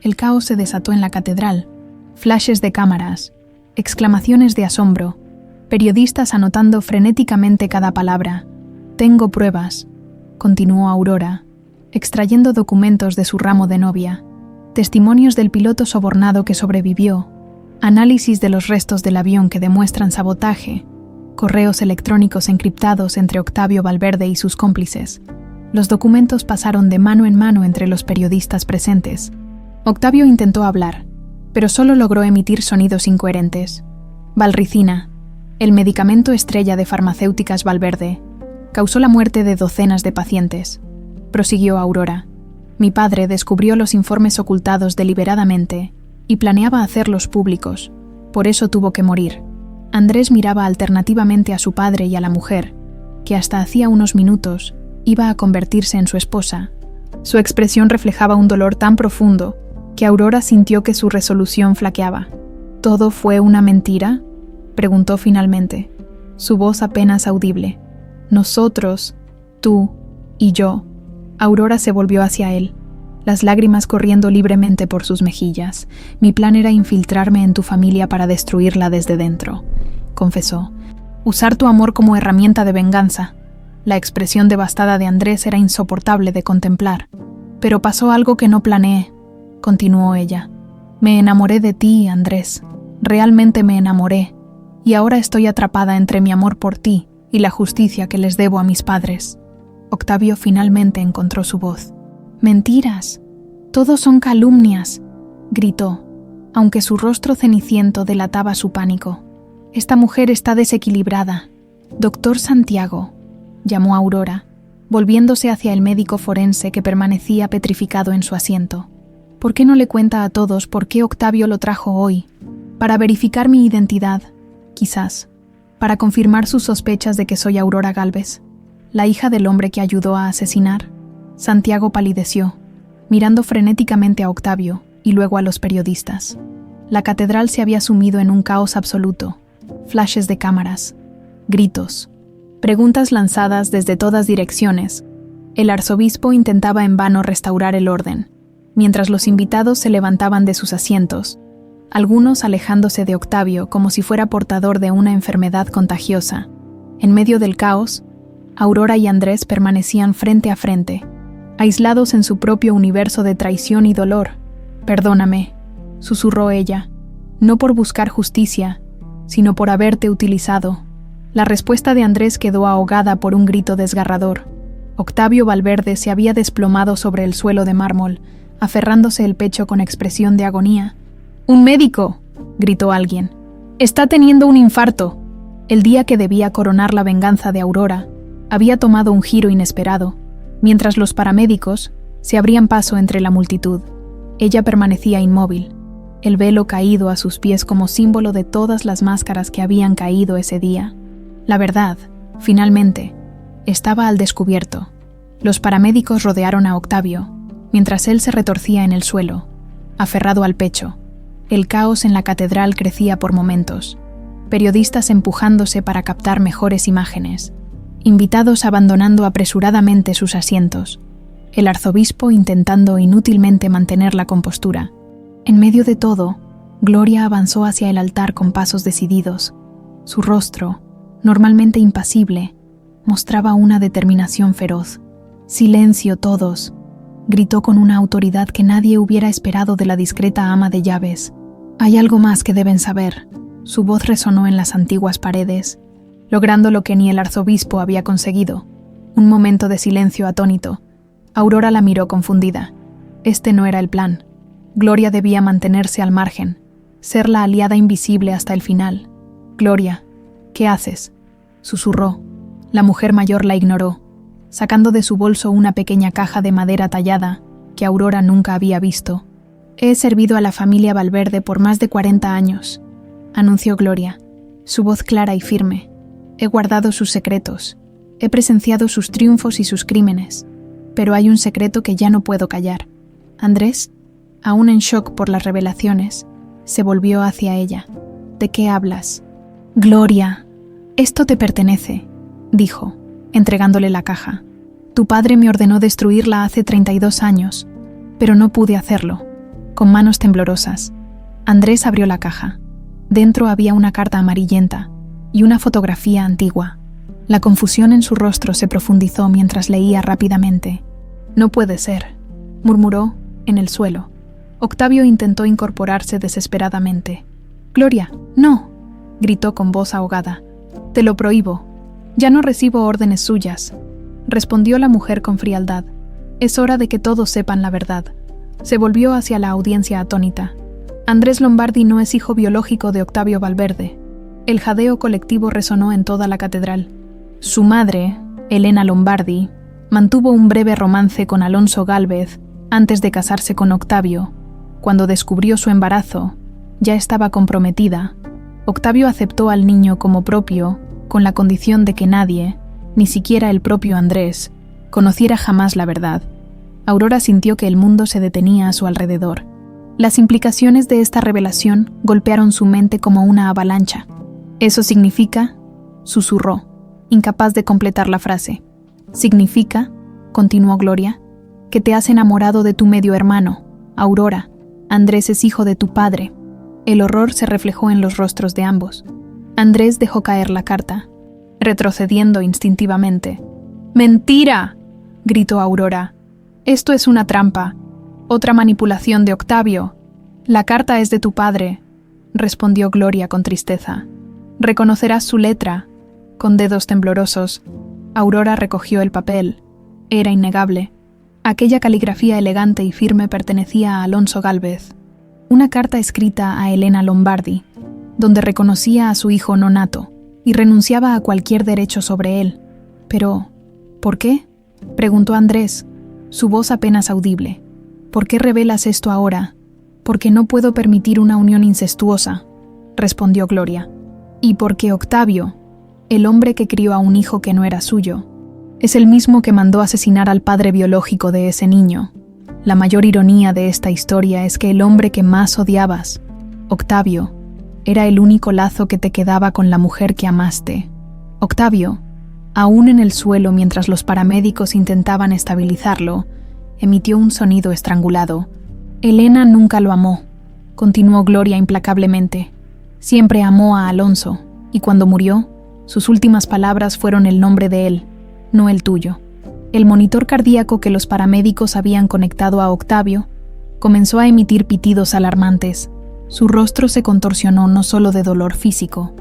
El caos se desató en la catedral. Flashes de cámaras, exclamaciones de asombro, periodistas anotando frenéticamente cada palabra. «Tengo pruebas», continuó Aurora, extrayendo documentos de su ramo de novia, testimonios del piloto sobornado que sobrevivió, análisis de los restos del avión que demuestran sabotaje, correos electrónicos encriptados entre Octavio Valverde y sus cómplices. Los documentos pasaron de mano en mano entre los periodistas presentes. Octavio intentó hablar, pero solo logró emitir sonidos incoherentes. «Valricina, el medicamento estrella de Farmacéuticas Valverde, causó la muerte de docenas de pacientes», prosiguió Aurora. «Mi padre descubrió los informes ocultados deliberadamente y planeaba hacerlos públicos, por eso tuvo que morir». Andrés miraba alternativamente a su padre y a la mujer, que hasta hacía unos minutos iba a convertirse en su esposa. Su expresión reflejaba un dolor tan profundo que Aurora sintió que su resolución flaqueaba. «¿Todo fue una mentira?», preguntó finalmente, su voz apenas audible. «Nosotros, tú y yo». Aurora se volvió hacia él, las lágrimas corriendo libremente por sus mejillas. «Mi plan era infiltrarme en tu familia para destruirla desde dentro», confesó. «Usar tu amor como herramienta de venganza». La expresión devastada de Andrés era insoportable de contemplar. «Pero pasó algo que no planeé», continuó ella. «Me enamoré de ti, Andrés. Realmente me enamoré. Y ahora estoy atrapada entre mi amor por ti y la justicia que les debo a mis padres». Octavio finalmente encontró su voz. «Mentiras. Todo son calumnias», gritó, aunque su rostro ceniciento delataba su pánico. «Esta mujer está desequilibrada». «Doctor Santiago», llamó Aurora, volviéndose hacia el médico forense que permanecía petrificado en su asiento. «¿Por qué no le cuenta a todos por qué Octavio lo trajo hoy? Para verificar mi identidad, quizás. Para confirmar sus sospechas de que soy Aurora Gálvez, la hija del hombre que ayudó a asesinar». Santiago palideció, mirando frenéticamente a Octavio y luego a los periodistas. La catedral se había sumido en un caos absoluto. Flashes de cámaras, gritos, preguntas lanzadas desde todas direcciones. El arzobispo intentaba en vano restaurar el orden, mientras los invitados se levantaban de sus asientos, algunos alejándose de Octavio como si fuera portador de una enfermedad contagiosa. En medio del caos, Aurora y Andrés permanecían frente a frente, aislados en su propio universo de traición y dolor. «Perdóname», susurró ella, «no por buscar justicia, sino por haberte utilizado». La respuesta de Andrés quedó ahogada por un grito desgarrador. Octavio Valverde se había desplomado sobre el suelo de mármol, aferrándose el pecho con expresión de agonía. «¡Un médico!», gritó alguien. «Está teniendo un infarto». El día que debía coronar la venganza de Aurora había tomado un giro inesperado. Mientras los paramédicos se abrían paso entre la multitud, ella permanecía inmóvil, el velo caído a sus pies como símbolo de todas las máscaras que habían caído ese día. La verdad, finalmente, estaba al descubierto. Los paramédicos rodearon a Octavio, mientras él se retorcía en el suelo, aferrado al pecho. El caos en la catedral crecía por momentos. periodistas empujándose para captar mejores imágenes, invitados abandonando apresuradamente sus asientos, el arzobispo intentando inútilmente mantener la compostura. En medio de todo, Gloria avanzó hacia el altar con pasos decididos. Su rostro, normalmente impasible, mostraba una determinación feroz. «Silencio todos», gritó con una autoridad que nadie hubiera esperado de la discreta ama de llaves. «Hay algo más que deben saber». Su voz resonó en las antiguas paredes, logrando lo que ni el arzobispo había conseguido. Un momento de silencio atónito. Aurora la miró confundida. Este no era el plan. Gloria debía mantenerse al margen, ser la aliada invisible hasta el final. «Gloria, ¿qué haces?», susurró. La mujer mayor la ignoró, sacando de su bolso una pequeña caja de madera tallada que Aurora nunca había visto. «He servido a la familia Valverde por más de 40 años», anunció Gloria, su voz clara y firme. «He guardado sus secretos, he presenciado sus triunfos y sus crímenes, pero hay un secreto que ya no puedo callar». Andrés, aún en shock por las revelaciones, se volvió hacia ella. «¿De qué hablas?» «Gloria, esto te pertenece», dijo, entregándole la caja. «Tu padre me ordenó destruirla hace 32 años, pero no pude hacerlo». Con manos temblorosas, Andrés abrió la caja. Dentro había una carta amarillenta y una fotografía antigua. La confusión en su rostro se profundizó mientras leía rápidamente. «No puede ser», murmuró, en el suelo. Octavio intentó incorporarse desesperadamente. «Gloria, no», gritó con voz ahogada. «Te lo prohíbo. Ya no recibo órdenes suyas», respondió la mujer con frialdad. «Es hora de que todos sepan la verdad». Se volvió hacia la audiencia atónita. Andrés Lombardi no es hijo biológico de Octavio Valverde. El jadeo colectivo resonó en toda la catedral. Su madre, Elena Lombardi, mantuvo un breve romance con Alonso Gálvez antes de casarse con Octavio. Cuando descubrió su embarazo, ya estaba comprometida. Octavio aceptó al niño como propio, con la condición de que nadie, ni siquiera el propio Andrés, conociera jamás la verdad. Aurora sintió que el mundo se detenía a su alrededor. Las implicaciones de esta revelación golpearon su mente como una avalancha. «Eso significa», susurró, incapaz de completar la frase. «Significa», continuó Gloria, «que te has enamorado de tu medio hermano, Aurora. Andrés es hijo de tu padre». El horror se reflejó en los rostros de ambos. Andrés dejó caer la carta, retrocediendo instintivamente. «¡Mentira!», gritó Aurora. «Esto es una trampa, otra manipulación de Octavio». «La carta es de tu padre», respondió Gloria con tristeza. «Reconocerás su letra». Con dedos temblorosos, Aurora recogió el papel. Era innegable. Aquella caligrafía elegante y firme pertenecía a Alonso Gálvez. Una carta escrita a Elena Lombardi, donde reconocía a su hijo nonato y renunciaba a cualquier derecho sobre él. Pero, ¿por qué?, preguntó Andrés, su voz apenas audible. «¿Por qué revelas esto ahora?» «Porque no puedo permitir una unión incestuosa», respondió Gloria. «Y porque Octavio, el hombre que crió a un hijo que no era suyo, es el mismo que mandó asesinar al padre biológico de ese niño. La mayor ironía de esta historia es que el hombre que más odiabas, Octavio, era el único lazo que te quedaba con la mujer que amaste. Octavio, aún en el suelo mientras los paramédicos intentaban estabilizarlo, emitió un sonido estrangulado. Elena nunca lo amó», continuó Gloria implacablemente. «Siempre amó a Alonso, y cuando murió, sus últimas palabras fueron el nombre de él, no el tuyo». El monitor cardíaco que los paramédicos habían conectado a Octavio comenzó a emitir pitidos alarmantes. Su rostro se contorsionó no solo de dolor físico,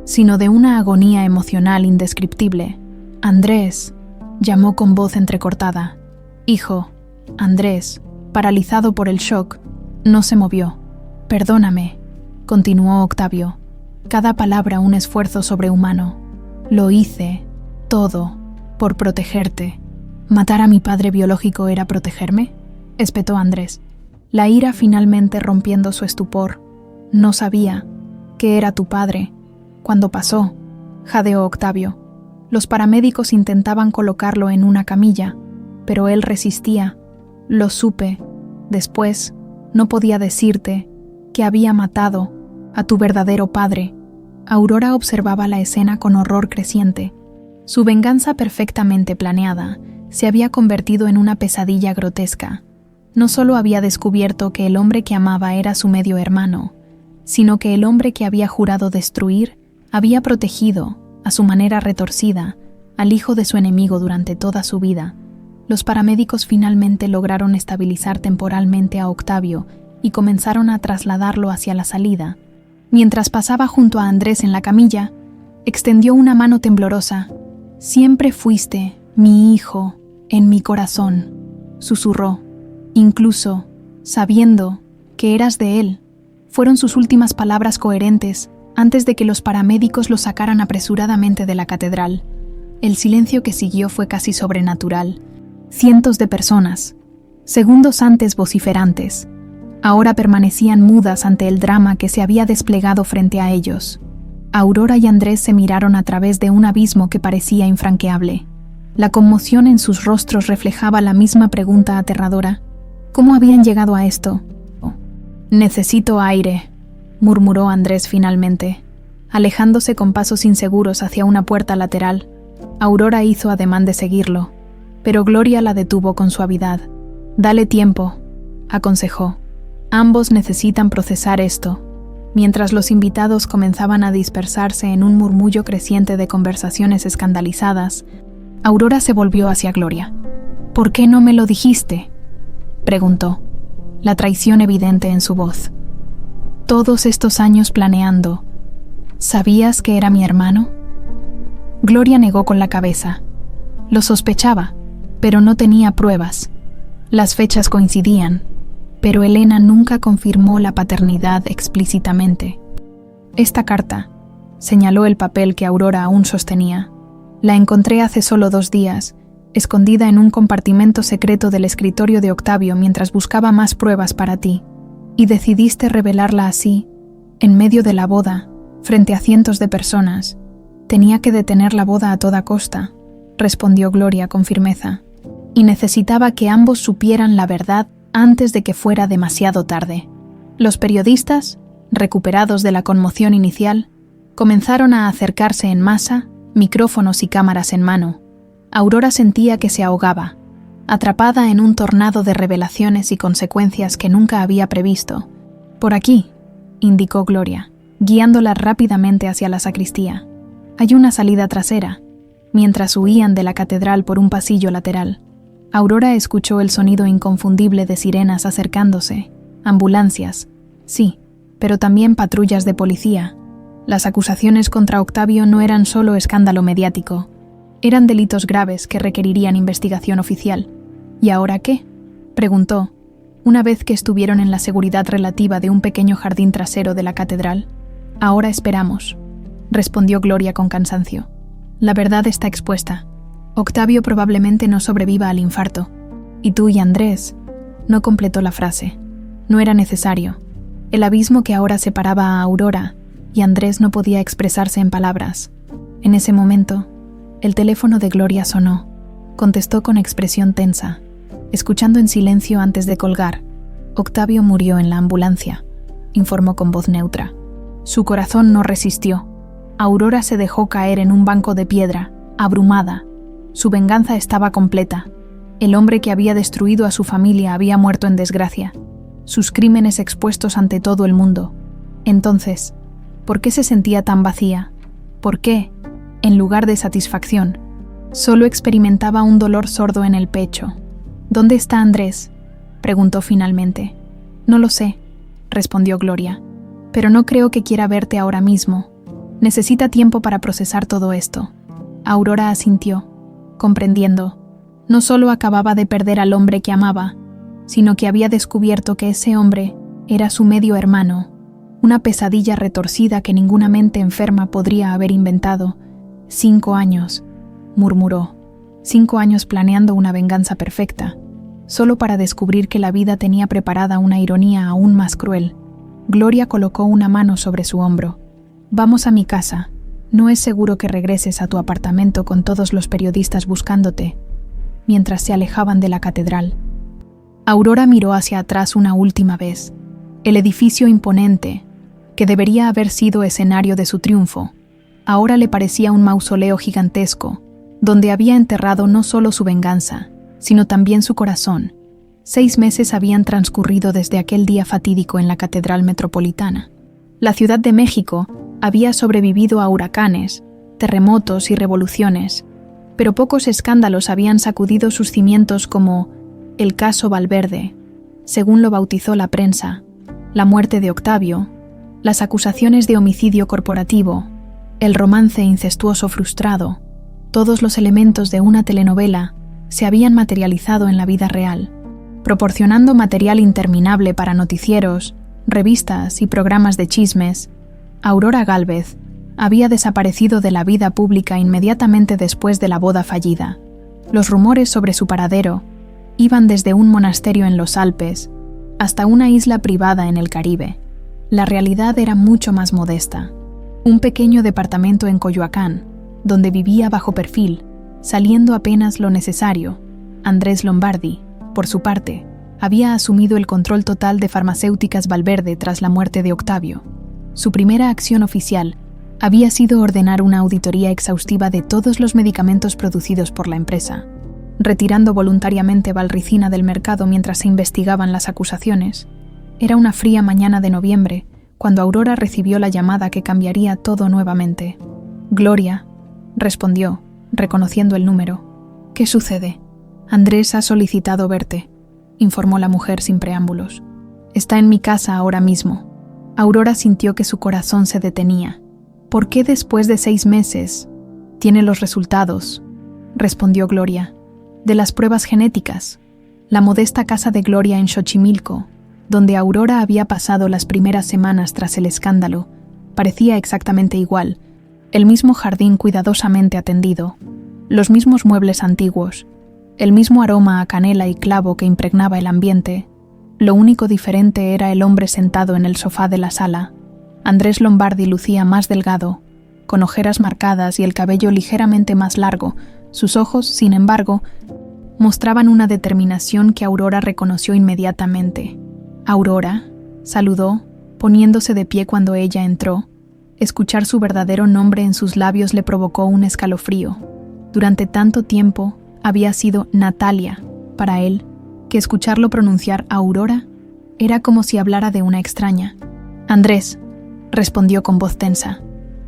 sino de una agonía emocional indescriptible. «Andrés», llamó con voz entrecortada. «Hijo». Andrés, paralizado por el shock, no se movió. «Perdóname», continuó Octavio, cada palabra un esfuerzo sobrehumano. «Lo hice, todo, por protegerte». «¿Matar a mi padre biológico era protegerme?», espetó Andrés, la ira finalmente rompiendo su estupor. «No sabía que era tu padre. Cuando pasó», jadeó Octavio. Los paramédicos intentaban colocarlo en una camilla, pero él resistía. «Lo supe. Después, no podía decirte que había matado a tu verdadero padre». Aurora observaba la escena con horror creciente. Su venganza perfectamente planeada se había convertido en una pesadilla grotesca. No solo había descubierto que el hombre que amaba era su medio hermano, sino que el hombre que había jurado destruir había protegido, a su manera retorcida, al hijo de su enemigo durante toda su vida. Los paramédicos finalmente lograron estabilizar temporalmente a Octavio y comenzaron a trasladarlo hacia la salida. Mientras pasaba junto a Andrés en la camilla, extendió una mano temblorosa. «Siempre fuiste mi hijo en mi corazón», susurró, incluso sabiendo que eras de él. Fueron sus últimas palabras coherentes antes de que los paramédicos lo sacaran apresuradamente de la catedral. El silencio que siguió fue casi sobrenatural. Cientos de personas, segundos antes vociferantes, ahora permanecían mudas ante el drama que se había desplegado frente a ellos. Aurora y Andrés se miraron a través de un abismo que parecía infranqueable. La conmoción en sus rostros reflejaba la misma pregunta aterradora. ¿Cómo habían llegado a esto? «Necesito aire», murmuró Andrés finalmente, alejándose con pasos inseguros hacia una puerta lateral. Aurora hizo ademán de seguirlo, pero Gloria la detuvo con suavidad. «Dale tiempo», aconsejó. «Ambos necesitan procesar esto». Mientras los invitados comenzaban a dispersarse en un murmullo creciente de conversaciones escandalizadas, Aurora se volvió hacia Gloria. «¿Por qué no me lo dijiste?», preguntó, la traición evidente en su voz. «Todos estos años planeando, ¿sabías que era mi hermano?». Gloria negó con la cabeza. Lo sospechaba, pero no tenía pruebas. Las fechas coincidían, pero Elena nunca confirmó la paternidad explícitamente. «Esta carta», señaló el papel que Aurora aún sostenía, «la encontré hace solo 2 días, escondida en un compartimento secreto del escritorio de Octavio mientras buscaba más pruebas para ti, y decidiste revelarla así, en medio de la boda, frente a cientos de personas. Tenía que detener la boda a toda costa», respondió Gloria con firmeza, «y necesitaba que ambos supieran la verdad antes de que fuera demasiado tarde». Los periodistas, recuperados de la conmoción inicial, comenzaron a acercarse en masa, micrófonos y cámaras en mano. Aurora sentía que se ahogaba, atrapada en un tornado de revelaciones y consecuencias que nunca había previsto. «Por aquí», indicó Gloria, guiándola rápidamente hacia la sacristía. «Hay una salida trasera», mientras huían de la catedral por un pasillo lateral. Aurora escuchó el sonido inconfundible de sirenas acercándose, ambulancias, sí, pero también patrullas de policía. Las acusaciones contra Octavio no eran solo escándalo mediático, eran delitos graves que requerirían investigación oficial. «¿Y ahora qué?», preguntó, una vez que estuvieron en la seguridad relativa de un pequeño jardín trasero de la catedral. «Ahora esperamos», respondió Gloria con cansancio. «La verdad está expuesta. Octavio probablemente no sobreviva al infarto. Y tú y Andrés», no completó la frase. No era necesario. El abismo que ahora separaba a Aurora y Andrés no podía expresarse en palabras. En ese momento, el teléfono de Gloria sonó. Contestó con expresión tensa, escuchando en silencio antes de colgar. «Octavio murió en la ambulancia», informó con voz neutra. Su corazón no resistió. Aurora se dejó caer en un banco de piedra, abrumada. Su venganza estaba completa. El hombre que había destruido a su familia había muerto en desgracia. Sus crímenes expuestos ante todo el mundo. Entonces, ¿por qué se sentía tan vacía? ¿Por qué, en lugar de satisfacción, solo experimentaba un dolor sordo en el pecho? «¿Dónde está Andrés?», preguntó finalmente. «No lo sé», respondió Gloria, «pero no creo que quiera verte ahora mismo. Necesita tiempo para procesar todo esto». Aurora asintió, comprendiendo. No solo acababa de perder al hombre que amaba, sino que había descubierto que ese hombre era su medio hermano, una pesadilla retorcida que ninguna mente enferma podría haber inventado. 5 años, murmuró. 5 años planeando una venganza perfecta, solo para descubrir que la vida tenía preparada una ironía aún más cruel. Gloria colocó una mano sobre su hombro. «Vamos a mi casa. No es seguro que regreses a tu apartamento con todos los periodistas buscándote», mientras se alejaban de la catedral. Aurora miró hacia atrás una última vez. El edificio imponente, que debería haber sido escenario de su triunfo, ahora le parecía un mausoleo gigantesco, donde había enterrado no solo su venganza, sino también su corazón. 6 meses habían transcurrido desde aquel día fatídico en la Catedral Metropolitana. La Ciudad de México había sobrevivido a huracanes, terremotos y revoluciones, pero pocos escándalos habían sacudido sus cimientos como el caso Valverde, según lo bautizó la prensa, la muerte de Octavio, las acusaciones de homicidio corporativo, el romance incestuoso frustrado. Todos los elementos de una telenovela se habían materializado en la vida real, proporcionando material interminable para noticieros, revistas y programas de chismes. Aurora Gálvez había desaparecido de la vida pública inmediatamente después de la boda fallida. Los rumores sobre su paradero iban desde un monasterio en los Alpes hasta una isla privada en el Caribe. La realidad era mucho más modesta. Un pequeño departamento en Coyoacán, donde vivía bajo perfil, saliendo apenas lo necesario. Andrés Lombardi, por su parte, había asumido el control total de Farmacéuticas Valverde tras la muerte de Octavio. Su primera acción oficial había sido ordenar una auditoría exhaustiva de todos los medicamentos producidos por la empresa, retirando voluntariamente valricina del mercado mientras se investigaban las acusaciones. Era una fría mañana de noviembre cuando Aurora recibió la llamada que cambiaría todo nuevamente. «Gloria», respondió, reconociendo el número. «¿Qué sucede?» «Andrés ha solicitado verte», informó la mujer sin preámbulos. «Está en mi casa ahora mismo». Aurora sintió que su corazón se detenía. «¿Por qué después de 6 meses?» «Tiene los resultados», respondió Gloria. «De las pruebas genéticas». La modesta casa de Gloria en Xochimilco, donde Aurora había pasado las primeras semanas tras el escándalo, parecía exactamente igual. El mismo jardín cuidadosamente atendido, los mismos muebles antiguos, el mismo aroma a canela y clavo que impregnaba el ambiente. Lo único diferente era el hombre sentado en el sofá de la sala. Andrés Lombardi lucía más delgado, con ojeras marcadas y el cabello ligeramente más largo. Sus ojos, sin embargo, mostraban una determinación que Aurora reconoció inmediatamente. «Aurora», saludó, poniéndose de pie cuando ella entró. Escuchar su verdadero nombre en sus labios le provocó un escalofrío. Durante tanto tiempo había sido Natalia para él, que escucharlo pronunciar Aurora era como si hablara de una extraña. «Andrés», respondió con voz tensa.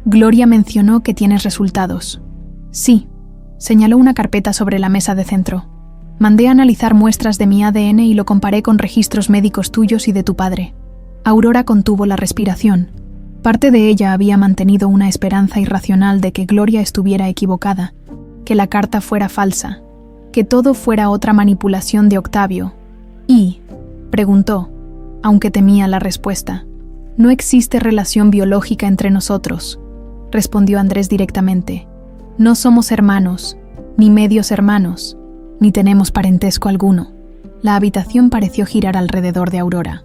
«Gloria mencionó que tienes resultados». «Sí», señaló una carpeta sobre la mesa de centro. «Mandé a analizar muestras de mi ADN y lo comparé con registros médicos tuyos y de tu padre». Aurora contuvo la respiración. Parte de ella había mantenido una esperanza irracional de que Gloria estuviera equivocada, que la carta fuera falsa, que todo fuera otra manipulación de Octavio. «¿Y?», preguntó, aunque temía la respuesta. «No existe relación biológica entre nosotros», respondió Andrés directamente. «No somos hermanos, ni medios hermanos, ni tenemos parentesco alguno». La habitación pareció girar alrededor de Aurora.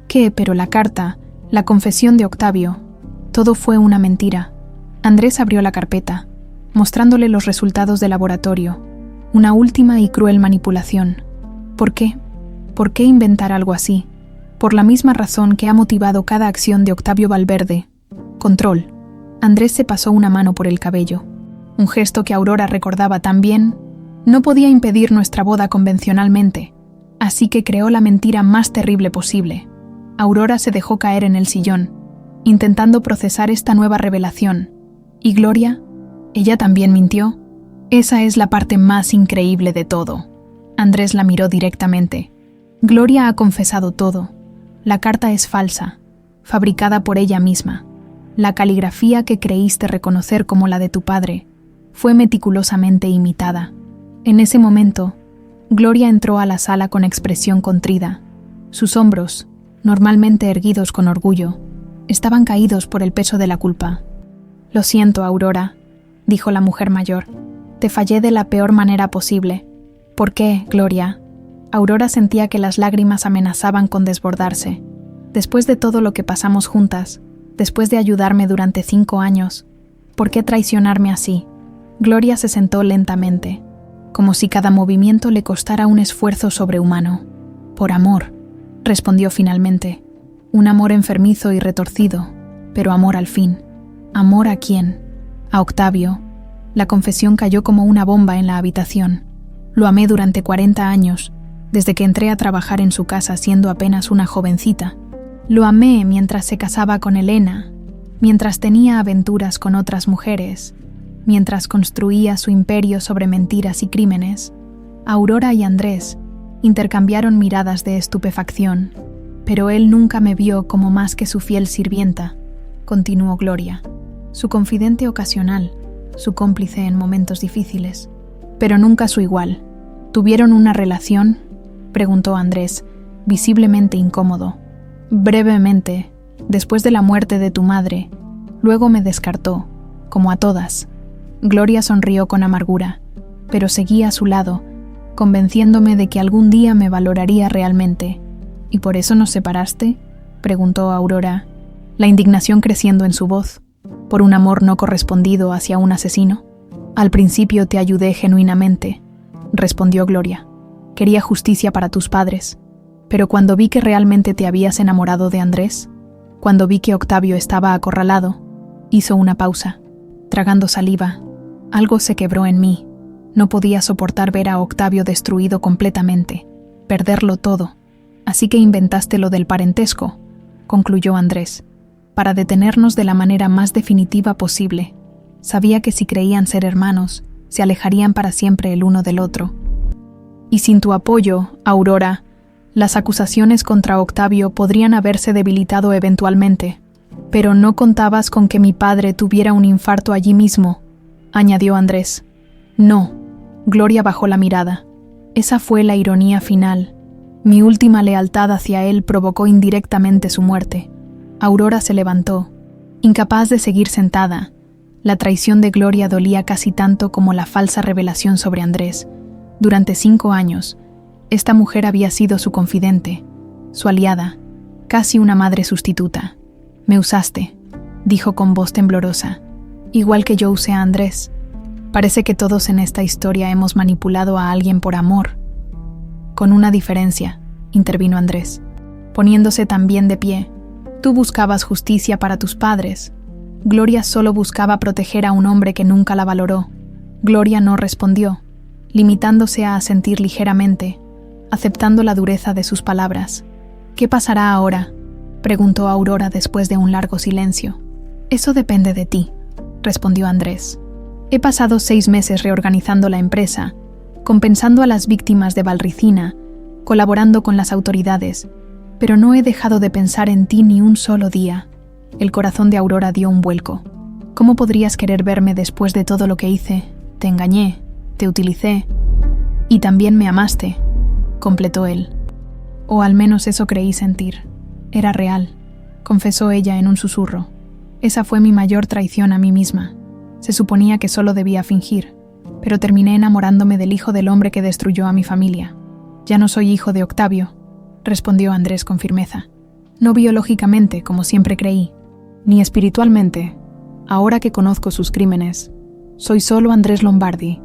«¿Qué? Pero la carta, la confesión de Octavio, todo fue una mentira». Andrés abrió la carpeta, mostrándole los resultados de laboratorio. Una última y cruel manipulación. ¿Por qué? ¿Por qué inventar algo así? Por la misma razón que ha motivado cada acción de Octavio Valverde. Control. Andrés se pasó una mano por el cabello. Un gesto que Aurora recordaba tan bien. No podía impedir nuestra boda convencionalmente, así que creó la mentira más terrible posible. Aurora se dejó caer en el sillón, intentando procesar esta nueva revelación. ¿Y Gloria? ¿Ella también mintió? Esa es la parte más increíble de todo. Andrés la miró directamente. Gloria ha confesado todo. La carta es falsa, fabricada por ella misma. La caligrafía que creíste reconocer como la de tu padre fue meticulosamente imitada. En ese momento, Gloria entró a la sala con expresión contrida. Sus hombros, normalmente erguidos con orgullo, estaban caídos por el peso de la culpa. «Lo siento, Aurora», dijo la mujer mayor. «Te fallé de la peor manera posible». «¿Por qué, Gloria?» Aurora sentía que las lágrimas amenazaban con desbordarse. «Después de todo lo que pasamos juntas, después de ayudarme durante 5 años, ¿por qué traicionarme así?» Gloria se sentó lentamente, como si cada movimiento le costara un esfuerzo sobrehumano. «Por amor», respondió finalmente. «Un amor enfermizo y retorcido, Pero amor al fin. ¿Amor a quién? A Octavio. La confesión cayó como una bomba en la habitación. Lo amé durante 40 años, desde que entré a trabajar en su casa siendo apenas una jovencita. Lo amé mientras se casaba con Elena, mientras tenía aventuras con otras mujeres, mientras construía su imperio sobre mentiras y crímenes. Aurora y Andrés intercambiaron miradas de estupefacción, pero él nunca me vio como más que su fiel sirvienta, continuó Gloria, su confidente ocasional, su cómplice en momentos difíciles, pero nunca su igual. ¿Tuvieron una relación?, preguntó Andrés, visiblemente incómodo. Brevemente, después de la muerte de tu madre, luego me descartó, como a todas. Gloria sonrió con amargura, pero seguí a su lado, convenciéndome de que algún día me valoraría realmente. ¿Y por eso nos separaste?, preguntó Aurora, la indignación creciendo en su voz. ¿Por un amor no correspondido hacia un asesino? Al principio te ayudé genuinamente, respondió Gloria. Quería justicia para tus padres, pero cuando vi que realmente te habías enamorado de Andrés, cuando vi que Octavio estaba acorralado, hizo una pausa, tragando saliva. Algo se quebró en mí. No podía soportar ver a Octavio destruido completamente, perderlo todo. Así que inventaste lo del parentesco, concluyó Andrés, para detenernos de la manera más definitiva posible. Sabía que si creían ser hermanos, se alejarían para siempre el uno del otro. Y sin tu apoyo, Aurora, las acusaciones contra Octavio podrían haberse debilitado eventualmente. Pero no contabas con que mi padre tuviera un infarto allí mismo, añadió Andrés. No, Gloria bajó la mirada. Esa fue la ironía final. Mi última lealtad hacia él provocó indirectamente su muerte. Aurora se levantó, incapaz de seguir sentada. La traición de Gloria dolía casi tanto como la falsa revelación sobre Andrés. Durante 5 años, esta mujer había sido su confidente, su aliada, casi una madre sustituta. Me usaste, dijo con voz temblorosa, igual que yo usé a Andrés. Parece que todos en esta historia hemos manipulado a alguien por amor. Con una diferencia, intervino Andrés, poniéndose también de pie. Tú buscabas justicia para tus padres. Gloria solo buscaba proteger a un hombre que nunca la valoró. Gloria no respondió, limitándose a asentir ligeramente, aceptando la dureza de sus palabras. ¿Qué pasará ahora?, preguntó Aurora después de un largo silencio. Eso depende de ti, respondió Andrés. He pasado 6 meses reorganizando la empresa, compensando a las víctimas de Valricina, colaborando con las autoridades, pero no he dejado de pensar en ti ni un solo día. El corazón de Aurora dio un vuelco. ¿Cómo podrías querer verme después de todo lo que hice? Te engañé, te utilicé, y también me amaste, completó él. O al menos eso creí sentir. Era real, confesó ella en un susurro. Esa fue mi mayor traición a mí misma. Se suponía que solo debía fingir, pero terminé enamorándome del hijo del hombre que destruyó a mi familia. Ya no soy hijo de Octavio, respondió Andrés con firmeza. No biológicamente, como siempre creí, ni espiritualmente. Ahora que conozco sus crímenes, soy solo Andrés Lombardi,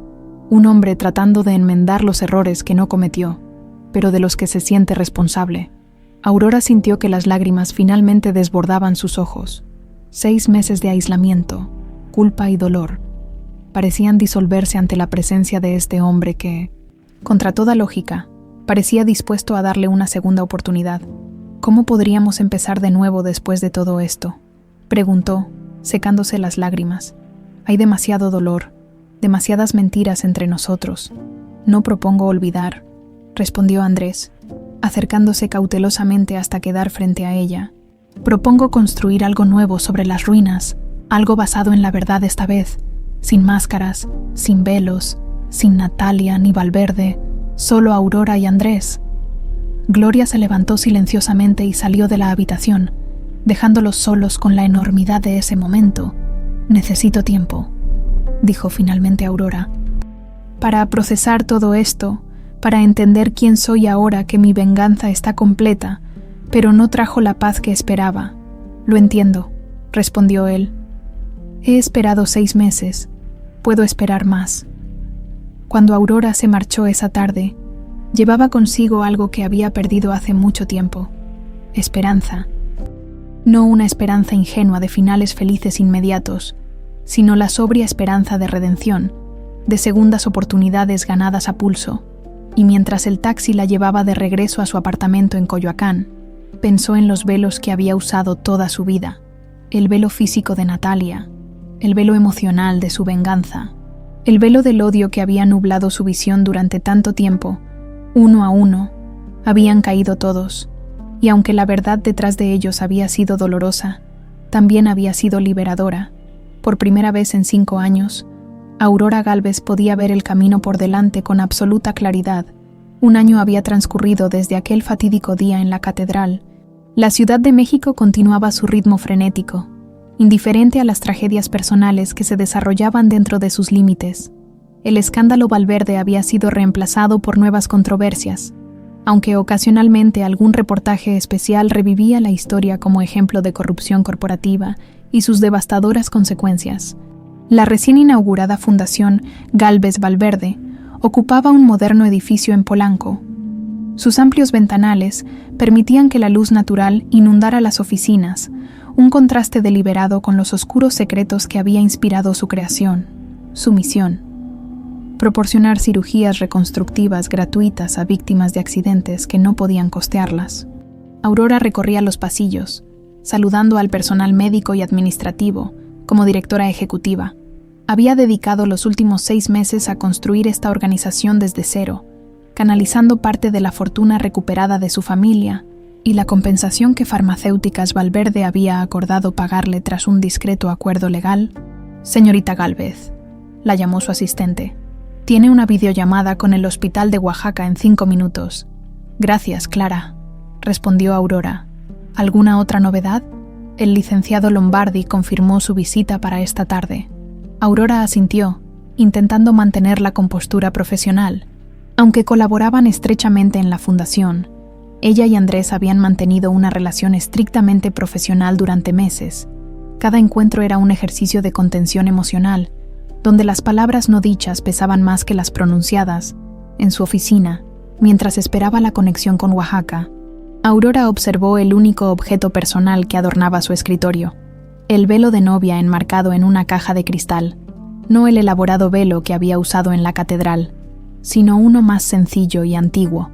un hombre tratando de enmendar los errores que no cometió, pero de los que se siente responsable. Aurora sintió que las lágrimas finalmente desbordaban sus ojos. 6 meses de aislamiento, culpa y dolor, parecían disolverse ante la presencia de este hombre que, contra toda lógica, parecía dispuesto a darle una segunda oportunidad. ¿Cómo podríamos empezar de nuevo después de todo esto?, preguntó, secándose las lágrimas. Hay demasiado dolor, demasiadas mentiras entre nosotros. No propongo olvidar, respondió Andrés, acercándose cautelosamente hasta quedar frente a ella. Propongo construir algo nuevo sobre las ruinas, algo basado en la verdad esta vez, sin máscaras, sin velos, sin Natalia ni Valverde, solo Aurora y Andrés. Gloria se levantó silenciosamente y salió de la habitación, dejándolos solos con la enormidad de ese momento. Necesito tiempo, dijo finalmente Aurora, para procesar todo esto, para entender quién soy ahora que mi venganza está completa, pero no trajo la paz que esperaba. Lo entiendo, respondió él. He esperado 6 meses, puedo esperar más. Cuando Aurora se marchó esa tarde, llevaba consigo algo que había perdido hace mucho tiempo: esperanza. No una esperanza ingenua de finales felices inmediatos, sino la sobria esperanza de redención, de segundas oportunidades ganadas a pulso. Y mientras el taxi la llevaba de regreso a su apartamento en Coyoacán, pensó en los velos que había usado toda su vida: el velo físico de Natalia, el velo emocional de su venganza, el velo del odio que había nublado su visión durante tanto tiempo. Uno a uno, habían caído todos, y aunque la verdad detrás de ellos había sido dolorosa, también había sido liberadora. Por primera vez en 5 años, Aurora Gálvez podía ver el camino por delante con absoluta claridad. 1 año había transcurrido desde aquel fatídico día en la catedral. La Ciudad de México continuaba su ritmo frenético, indiferente a las tragedias personales que se desarrollaban dentro de sus límites. El escándalo Valverde había sido reemplazado por nuevas controversias, aunque ocasionalmente algún reportaje especial revivía la historia como ejemplo de corrupción corporativa y sus devastadoras consecuencias. La recién inaugurada Fundación Gálvez Valverde ocupaba un moderno edificio en Polanco. Sus amplios ventanales permitían que la luz natural inundara las oficinas, un contraste deliberado con los oscuros secretos que había inspirado su creación, su misión: proporcionar cirugías reconstructivas gratuitas a víctimas de accidentes que no podían costearlas. Aurora recorría los pasillos, saludando al personal médico y administrativo. Como directora ejecutiva, había dedicado los últimos 6 meses a construir esta organización desde cero, canalizando parte de la fortuna recuperada de su familia y la compensación que Farmacéuticas Valverde había acordado pagarle tras un discreto acuerdo legal. «Señorita Gálvez», la llamó su asistente, «tiene una videollamada con el Hospital de Oaxaca en 5 minutos». «Gracias, Clara», respondió Aurora. «¿Alguna otra novedad?». El licenciado Lombardi confirmó su visita para esta tarde. Aurora asintió, intentando mantener la compostura profesional. Aunque colaboraban estrechamente en la fundación, ella y Andrés habían mantenido una relación estrictamente profesional durante meses. Cada encuentro era un ejercicio de contención emocional, donde las palabras no dichas pesaban más que las pronunciadas. En su oficina, mientras esperaba la conexión con Oaxaca, Aurora observó el único objeto personal que adornaba su escritorio: el velo de novia enmarcado en una caja de cristal. No el elaborado velo que había usado en la catedral, sino uno más sencillo y antiguo,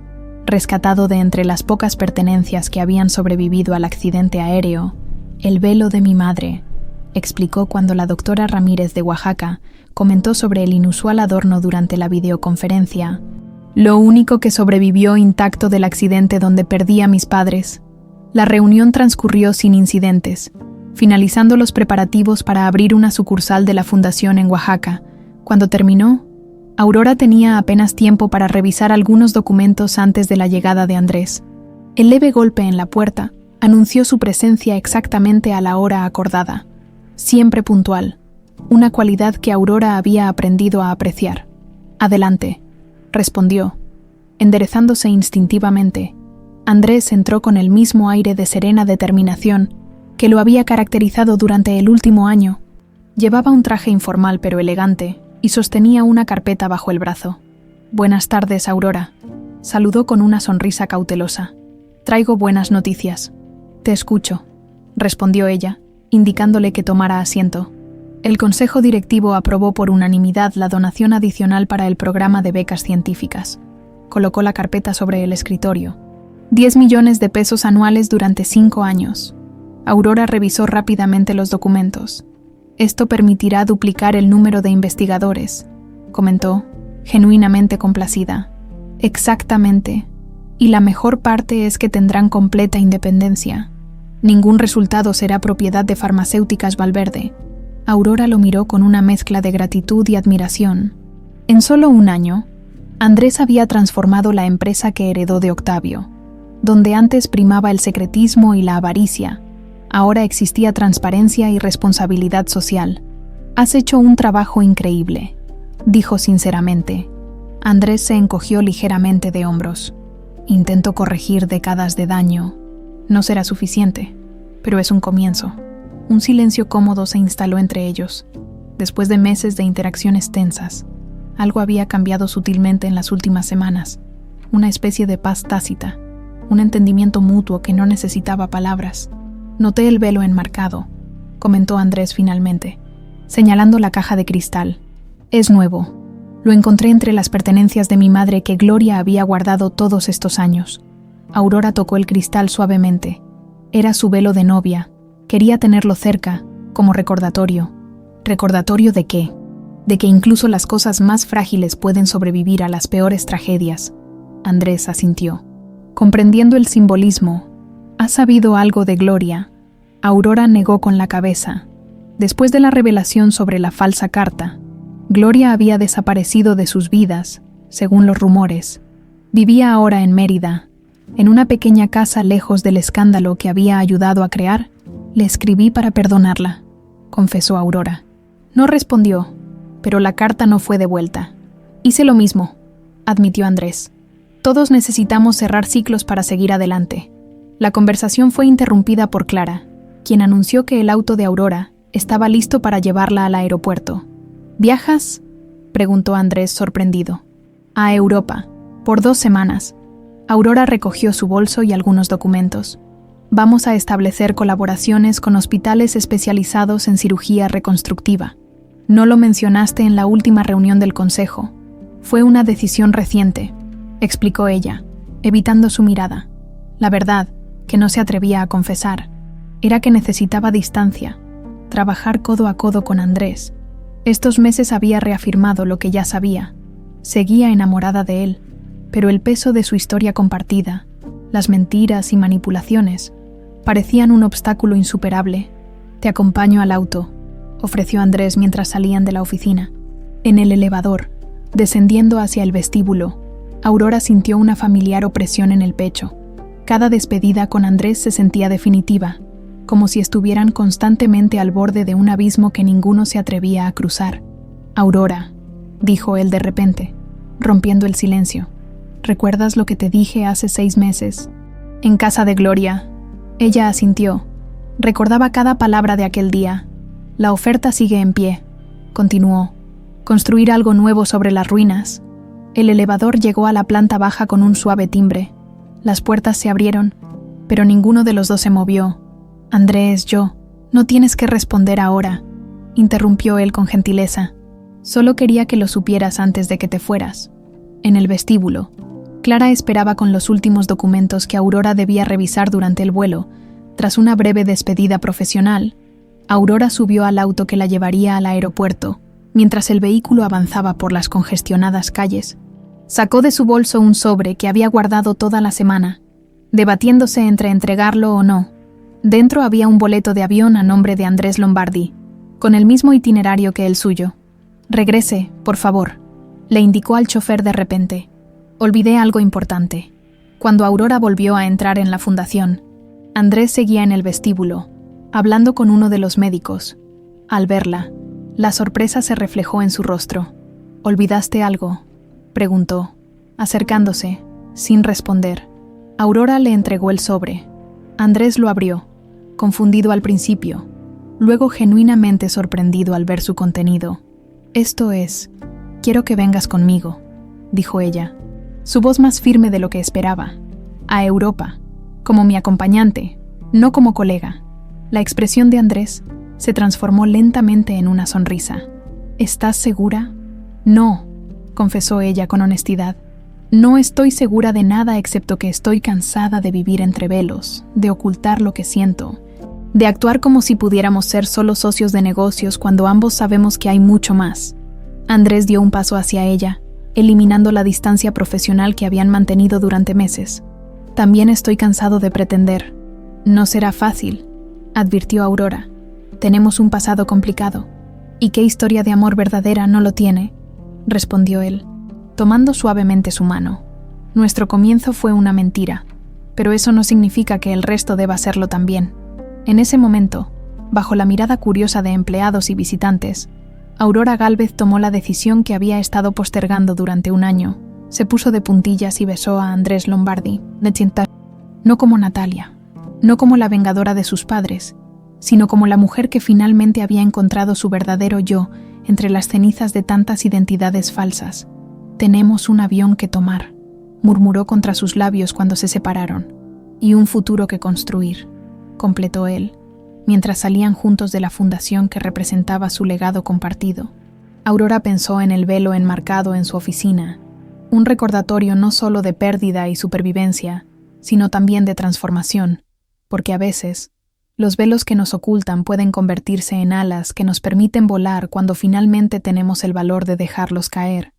rescatado de entre las pocas pertenencias que habían sobrevivido al accidente aéreo. «El velo de mi madre», explicó cuando la doctora Ramírez de Oaxaca comentó sobre el inusual adorno durante la videoconferencia. «Lo único que sobrevivió intacto del accidente donde perdí a mis padres». La reunión transcurrió sin incidentes, finalizando los preparativos para abrir una sucursal de la fundación en Oaxaca. Cuando terminó, Aurora tenía apenas tiempo para revisar algunos documentos antes de la llegada de Andrés. El leve golpe en la puerta anunció su presencia exactamente a la hora acordada, siempre puntual, una cualidad que Aurora había aprendido a apreciar. «Adelante», respondió, enderezándose instintivamente. Andrés entró con el mismo aire de serena determinación que lo había caracterizado durante el último año. Llevaba un traje informal pero elegante y sostenía una carpeta bajo el brazo. «Buenas tardes, Aurora», saludó con una sonrisa cautelosa. «Traigo buenas noticias». «Te escucho», respondió ella, indicándole que tomara asiento. El Consejo Directivo aprobó por unanimidad la donación adicional para el programa de becas científicas. Colocó la carpeta sobre el escritorio. 10 millones de pesos anuales durante 5 años. Aurora revisó rápidamente los documentos. «Esto permitirá duplicar el número de investigadores», comentó, genuinamente complacida. «Exactamente. Y la mejor parte es que tendrán completa independencia. Ningún resultado será propiedad de Farmacéuticas Valverde». Aurora lo miró con una mezcla de gratitud y admiración. En solo 1 año, Andrés había transformado la empresa que heredó de Octavio. Donde antes primaba el secretismo y la avaricia, ahora existía transparencia y responsabilidad social. «Has hecho un trabajo increíble», dijo sinceramente. Andrés se encogió ligeramente de hombros. «Intento corregir décadas de daño. No será suficiente, pero es un comienzo». Un silencio cómodo se instaló entre ellos. Después de meses de interacciones tensas, algo había cambiado sutilmente en las últimas semanas. Una especie de paz tácita, un entendimiento mutuo que no necesitaba palabras. Noté el velo enmarcado, comentó Andrés finalmente, señalando la caja de cristal. Es nuevo. Lo encontré entre las pertenencias de mi madre que Gloria había guardado todos estos años. Aurora tocó el cristal suavemente. Era su velo de novia. Quería tenerlo cerca, como recordatorio. ¿Recordatorio de qué? De que incluso las cosas más frágiles pueden sobrevivir a las peores tragedias. Andrés asintió. Comprendiendo el simbolismo, ¿has sabido algo de Gloria? Aurora negó con la cabeza. Después de la revelación sobre la falsa carta, Gloria había desaparecido de sus vidas, según los rumores. Vivía ahora en Mérida, en una pequeña casa lejos del escándalo que había ayudado a crear. Le escribí para perdonarla, confesó Aurora. No respondió, pero la carta no fue devuelta. Hice lo mismo, admitió Andrés. Todos necesitamos cerrar ciclos para seguir adelante. La conversación fue interrumpida por Clara, quien anunció que el auto de Aurora estaba listo para llevarla al aeropuerto. ¿Viajas?, preguntó Andrés sorprendido. A Europa, por 2 semanas. Aurora recogió su bolso y algunos documentos. Vamos a establecer colaboraciones con hospitales especializados en cirugía reconstructiva. No lo mencionaste en la última reunión del consejo. Fue una decisión reciente, explicó ella, evitando su mirada. La verdad, que no se atrevía a confesar, era que necesitaba distancia, trabajar codo a codo con Andrés. Estos meses había reafirmado lo que ya sabía. Seguía enamorada de él, pero el peso de su historia compartida, las mentiras y manipulaciones, parecían un obstáculo insuperable. Te acompaño al auto, ofreció Andrés mientras salían de la oficina. En el elevador, descendiendo hacia el vestíbulo, Aurora sintió una familiar opresión en el pecho. Cada despedida con Andrés se sentía definitiva, como si estuvieran constantemente al borde de un abismo que ninguno se atrevía a cruzar. Aurora, dijo él de repente, rompiendo el silencio. ¿Recuerdas lo que te dije hace 6 meses? En casa de Gloria. Ella asintió. Recordaba cada palabra de aquel día. La oferta sigue en pie, continuó. Construir algo nuevo sobre las ruinas. El elevador llegó a la planta baja con un suave timbre. Las puertas se abrieron, pero ninguno de los dos se movió. Andrés, no tienes que responder ahora, interrumpió él con gentileza. Solo quería que lo supieras antes de que te fueras. En el vestíbulo, Clara esperaba con los últimos documentos que Aurora debía revisar durante el vuelo. Tras una breve despedida profesional, Aurora subió al auto que la llevaría al aeropuerto, mientras el vehículo avanzaba por las congestionadas calles. Sacó de su bolso un sobre que había guardado toda la semana, debatiéndose entre entregarlo o no. Dentro había un boleto de avión a nombre de Andrés Lombardi, con el mismo itinerario que el suyo. Regrese, por favor, le indicó al chofer de repente. Olvidé algo importante. Cuando Aurora volvió a entrar en la fundación, Andrés seguía en el vestíbulo, hablando con uno de los médicos. Al verla, la sorpresa se reflejó en su rostro. ¿Olvidaste algo?, preguntó, acercándose, sin responder. Aurora le entregó el sobre. Andrés lo abrió, confundido al principio, luego genuinamente sorprendido al ver su contenido. Esto es, quiero que vengas conmigo, dijo ella, su voz más firme de lo que esperaba. A Europa, como mi acompañante, no como colega. La expresión de Andrés se transformó lentamente en una sonrisa. ¿Estás segura? No, confesó ella con honestidad. No estoy segura de nada excepto que estoy cansada de vivir entre velos, de ocultar lo que siento, de actuar como si pudiéramos ser solo socios de negocios cuando ambos sabemos que hay mucho más. Andrés dio un paso hacia ella, eliminando la distancia profesional que habían mantenido durante meses. También estoy cansado de pretender. No será fácil, advirtió Aurora. Tenemos un pasado complicado. ¿Y qué historia de amor verdadera no lo tiene?, respondió él, tomando suavemente su mano. Nuestro comienzo fue una mentira, pero eso no significa que el resto deba serlo también. En ese momento, bajo la mirada curiosa de empleados y visitantes, Aurora Gálvez tomó la decisión que había estado postergando durante un año. Se puso de puntillas y besó a Andrés Lombardi, no como Natalia, no como la vengadora de sus padres, sino como la mujer que finalmente había encontrado su verdadero yo entre las cenizas de tantas identidades falsas. Tenemos un avión que tomar, murmuró contra sus labios cuando se separaron, y un futuro que construir. completó él, mientras salían juntos de la fundación que representaba su legado compartido. Aurora pensó en el velo enmarcado en su oficina, un recordatorio no solo de pérdida y supervivencia, sino también de transformación, porque a veces, los velos que nos ocultan pueden convertirse en alas que nos permiten volar cuando finalmente tenemos el valor de dejarlos caer.